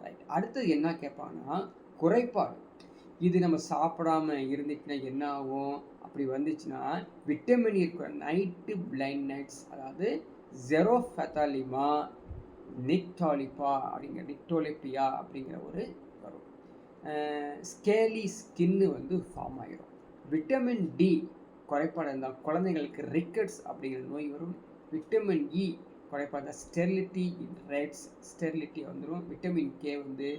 ரைட். அடுத்தது என்ன கேட்பாங்கன்னா குறைபாடு. இது நம்ம சாப்பிடாம இருந்துச்சுன்னா என்ன ஆகும்? அப்படி வந்துச்சுன்னா விட்டமின் இருக்கிற நைட்டு பிளைண்ட் நைட்ஸ், அதாவது ஜெரோஃபெத்தாலிமா நிக்டோலிப்பியா அப்படிங்கிற ஒரு வரும். ஸ்கேலி ஸ்கின்னு வந்து ஃபார்ம் ஆகிரும். விட்டமின் டி குறைபாடு இருந்தால் குழந்தைங்களுக்கு ரிக்கெட்ஸ் அப்படிங்கிற நோய் வரும். விட்டமின் இ குறைபாடு ஸ்டெரிலிட்டி இன் ரேட்ஸ், ஸ்டெரிலிட்டி வந்துடும். விட்டமின் கே வந்து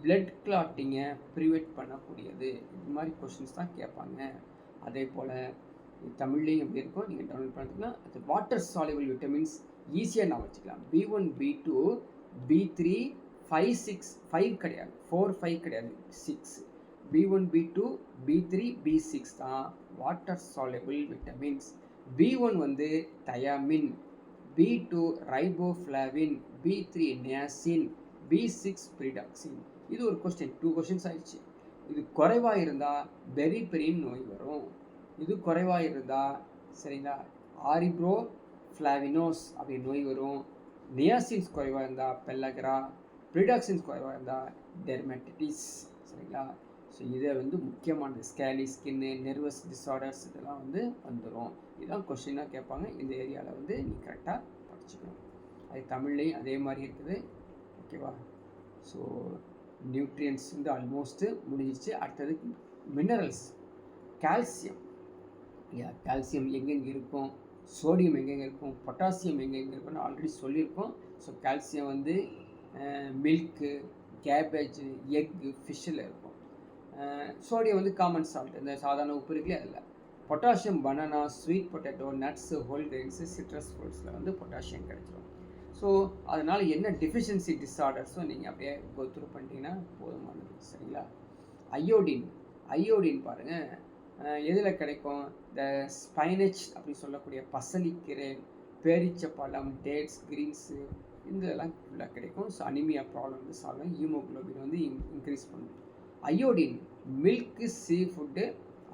பிளட் கிளாட்டிங்கை ப்ரிவெண்ட் பண்ணக்கூடியது. இது மாதிரி கொஷின்ஸ் தான் கேட்பாங்க. அதே போல் தமிழ்லேயும் எப்படி இருக்கும், நீங்கள் டவுன்லோட் பண்ணிக்கலாம். அது வாட்டர் சால்யூபிள் விட்டமின்ஸ் ஈஸியாக நான் வச்சுக்கலாம். B1 B2 B3 5 6 5 கிடையாது, 4 5 கிடையாது, 6. B1 B2 B3 B6 தான் வாட்டர் சால்யூபிள் விட்டமின்ஸ். B1 வந்து thiamine, B2 ரைபோஃப்ளாவின், B3 niacin, B6 பிரிடாக்சின். இது ஒரு கொஸ்டின், 2 கொஸ்டின்ஸ் ஆயிடுச்சு. இது குறைவாக இருந்தால் பெரிபெரின் நோய் வரும். இது குறைவாக இருந்தால் சரிங்களா ஆரிப்ரோ ஃப்ளாவினோஸ் அப்படி நோய் வரும். நியாசின்ஸ் குறைவாக இருந்தால் பெல்லக்ரா, பிரிடாக்சின்ஸ் குறைவாக இருந்தால் டெர்மட்டிட்டிஸ். சரிங்களா. ஸோ இதை வந்து முக்கியமானது. ஸ்கேலி ஸ்கின்னு, நெர்வஸ் டிஸார்டர்ஸ் இதெல்லாம் வந்து வந்துடும். இதுதான் கொஸ்டினாக கேட்பாங்க. இந்த ஏரியாவில் வந்து நீ கரெக்டாக படிச்சுக்கணும். அது தமிழ்லேயும் அதே மாதிரி இருக்குது. ஓகேவா. ஸோ நியூட்ரியன்ஸ் வந்து ஆல்மோஸ்ட்டு முடிஞ்சிச்சு. அடுத்தது மினரல்ஸ். கால்சியம் இல்லையா, கால்சியம் எங்கெங்கே இருக்கும், சோடியம் எங்கெங்கே இருக்கும், பொட்டாசியம் எங்கெங்கே இருக்குன்னு ஆல்ரெடி சொல்லியிருக்கோம். ஸோ கால்சியம் வந்து மில்க்கு, கேபேஜ், எக்கு, ஃபிஷ்ஷில் இருக்கும். சோடியம் வந்து காமன் சால்ட், இந்த சாதாரண உப்பு இருக்குல்லையே அதில். Potassium banana, sweet potato, nuts, whole grains, citrus ஃப்ரூட்ஸில் வந்து பொட்டாசியம் கிடைச்சிடும். ஸோ அதனால் என்ன டிஃபிஷியன்சி டிஸார்டர்ஸும் நீங்கள் அப்படியே கோத்ரூ பண்ணிட்டீங்கன்னா போதுமானது. சரிங்களா. அயோடின் பாருங்கள் எதில் கிடைக்கும்? இந்த ஸ்பைனச் அப்படின்னு சொல்லக்கூடிய பசலிக்கீரை, பேரிச்சப்பழம், டேட்ஸ், கிரீன்ஸு இதெல்லாம் ஃபுல்லாக கிடைக்கும். ஸோ அனிமியா ப்ராப்ளம் வந்து சால்வ் ஆகும். ஹீமோக்ளோபின் வந்து இன்க்ரீஸ் பண்ணும். அயோடின் மில்க்கு, சீ ஃபுட்டு,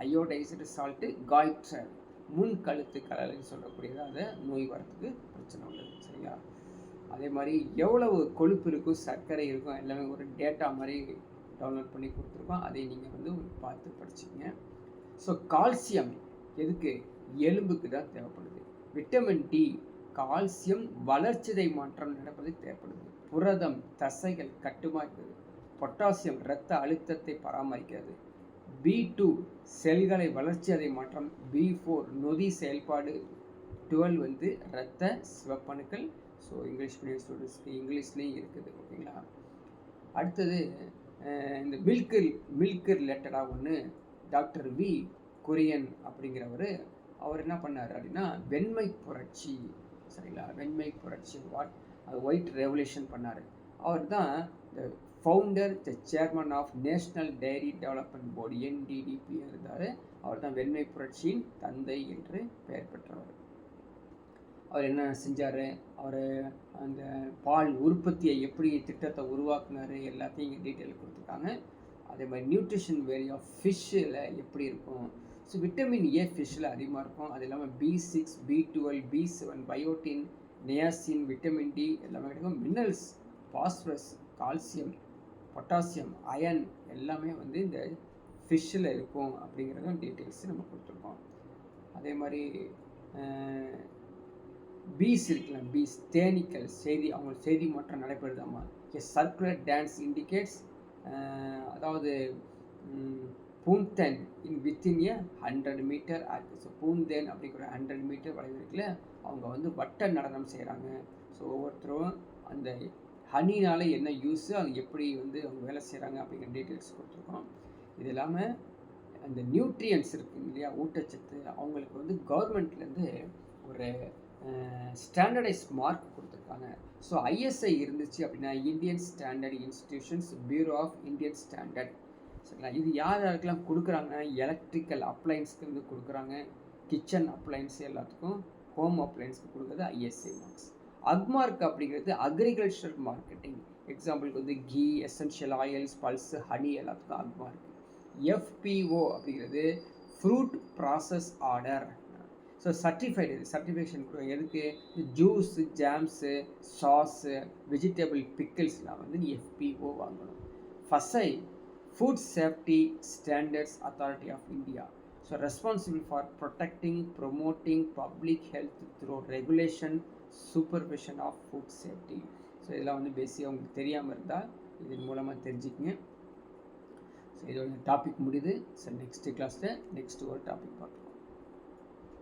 அயோடைஸ்டு சால்ட்டு, காய்ட்ரல் முன் கழுத்து கலர்னு சொல்லக்கூடியது, அதை நோய் வரத்துக்கு பிரச்சனை உள்ளது. சரிங்களா. அதே மாதிரி எவ்வளவு கொழுப்பு இருக்கும், சர்க்கரை இருக்கும், எல்லாமே ஒரு டேட்டா மாதிரி டவுன்லோட் பண்ணி கொடுத்துருக்கோம். அதை நீங்கள் வந்து பார்த்து படிச்சுக்கங்க. ஸோ கால்சியம் எதுக்கு? எலும்புக்கு தான் தேவைப்படுது. விட்டமின் டி கால்சியம் வளர்ச்சிதை மாற்றம் நடப்பதுக்கு தேவைப்படுது. புரதம் தசைகள் கட்டுமாக்குது. பொட்டாசியம் இரத்த அழுத்தத்தை பராமரிக்கிறது. B2 செல்களை வளர்ச்சிதை மாற்றம். B4 நொதி செயல்பாடு. 12 வந்து இரத்த சிவப்பணுக்கள். ஸோ இங்கிலீஷ் மீடியம் ஸ்டூடெண்ட்ஸ்க்கு இங்கிலீஷ்லேயும் இருக்குது. ஓகேங்களா. அடுத்தது இந்த மில்க்கு ரிலேட்டடாக ஒன்று டாக்டர் வி குரியன் அப்படிங்கிறவர், அவர் என்ன பண்ணார் அப்படின்னா வெண்மை புரட்சி. சரிங்களா. வெண்மை புரட்சி ஒயிட் ரெவல்யூஷன் பண்ணார். அவர் தான் இந்த founder, the chairman of national dairy development board NDDP இருந்தார். அவர் தான் வெண்மை புரட்சியின் தந்தை என்று பெயர் பெற்றவர். அவர் என்ன செஞ்சார்? அவர் அந்த பால் உற்பத்தியை எப்படி திட்டத்தை உருவாக்குனார் எல்லாத்தையும் இங்கே டீட்டெயில் கொடுத்துருக்காங்க. அதே மாதிரி நியூட்ரிஷன் வேல்யூ ஆஃப் ஃபிஷ்ஷில் எப்படி இருக்கும். ஸோ விட்டமின் ஏ ஃபிஷ்ஷில் அதிகமாக இருக்கும். அது இல்லாமல் B6 B12 B7 biotin, niacin, vitamin D எல்லாமே கிடைக்கும். Minerals phosphorus, calcium, potassium, iron எல்லாமே வந்து இந்த ஃபிஷ்ஷில் இருக்கும் அப்படிங்கிறதும் டீட்டெயில்ஸ் நம்ம கொடுத்துருக்கோம். அதே மாதிரி பீஸ் இருக்கலாம், பீஸ் தேனீக்கள் அவங்க செய்தி மாற்றம் நடைபெறுதாமா. சர்க்குலர் டான்ஸ் இண்டிகேட்ஸ், அதாவது பூந்தேன் வித்தின் 100 மீட்டர் ஆர்க். ஸோ பூந்தேன் அப்படிங்கிற 100 மீட்டர் வளைவு இருக்குல்ல, அவங்க வந்து வட்ட நடனம் செய்கிறாங்க. ஸோ ஒவ்வொருத்தரும் அந்த ஹனினால் என்ன யூஸு, அது எப்படி வந்து அவங்க வேலை செய்கிறாங்க அப்படிங்கிற டீட்டெயில்ஸ் கொடுத்துருக்கோம். இது இல்லாமல் அந்த நியூட்ரியன்ஸ் இருக்குங்க இல்லையா, ஊட்டச்சத்து, அவங்களுக்கு வந்து கவர்மெண்ட்லேருந்து ஒரு ஸ்டாண்டர்டைஸ் மார்க் கொடுத்துருக்காங்க. ஸோ ISI இருந்துச்சு அப்படின்னா Indian standard institutions, bureau of Indian standard. சரிங்களா. இது யாருக்கெல்லாம் கொடுக்குறாங்க? எலக்ட்ரிக்கல் அப்ளைன்ஸ்க்கு வந்து கொடுக்குறாங்க, கிச்சன் அப்ளைன்ஸ் எல்லாத்துக்கும், ஹோம் அப்ளைன்ஸ்க்கு கொடுக்குறது ISI மார்க்ஸ். அக்மார்க் அப்படிங்கிறது அக்ரிகல்ச்சர் மார்க்கெட்டிங். எக்ஸாம்பிளுக்கு வந்து ghee, essential oils, pulse, honey எல்லாத்துக்கும் அக்மார்க். FPO அப்படிங்கிறது fruit process order. So certification கொடுங்க. எதுக்கு? ஜூஸு, ஜாம்ஸு, சாஸு, வெஜிடபிள் பிக்கிள்ஸ்லாம் வந்து நீ FPO வாங்கணும். Food Safety Standards Authority of India. So responsible for protecting, promoting public health through regulation, supervision of food safety. So இதெல்லாம் வந்து பேசிக்காக உங்களுக்கு தெரியாமல் இருந்தால் இதன் மூலமாக தெரிஞ்சுக்கங்க. ஸோ இதோட டாபிக் முடியுது. ஸோ நெக்ஸ்ட் கிளாஸில் நெக்ஸ்ட் ஒரு டாபிக் பார்க்கலாம்.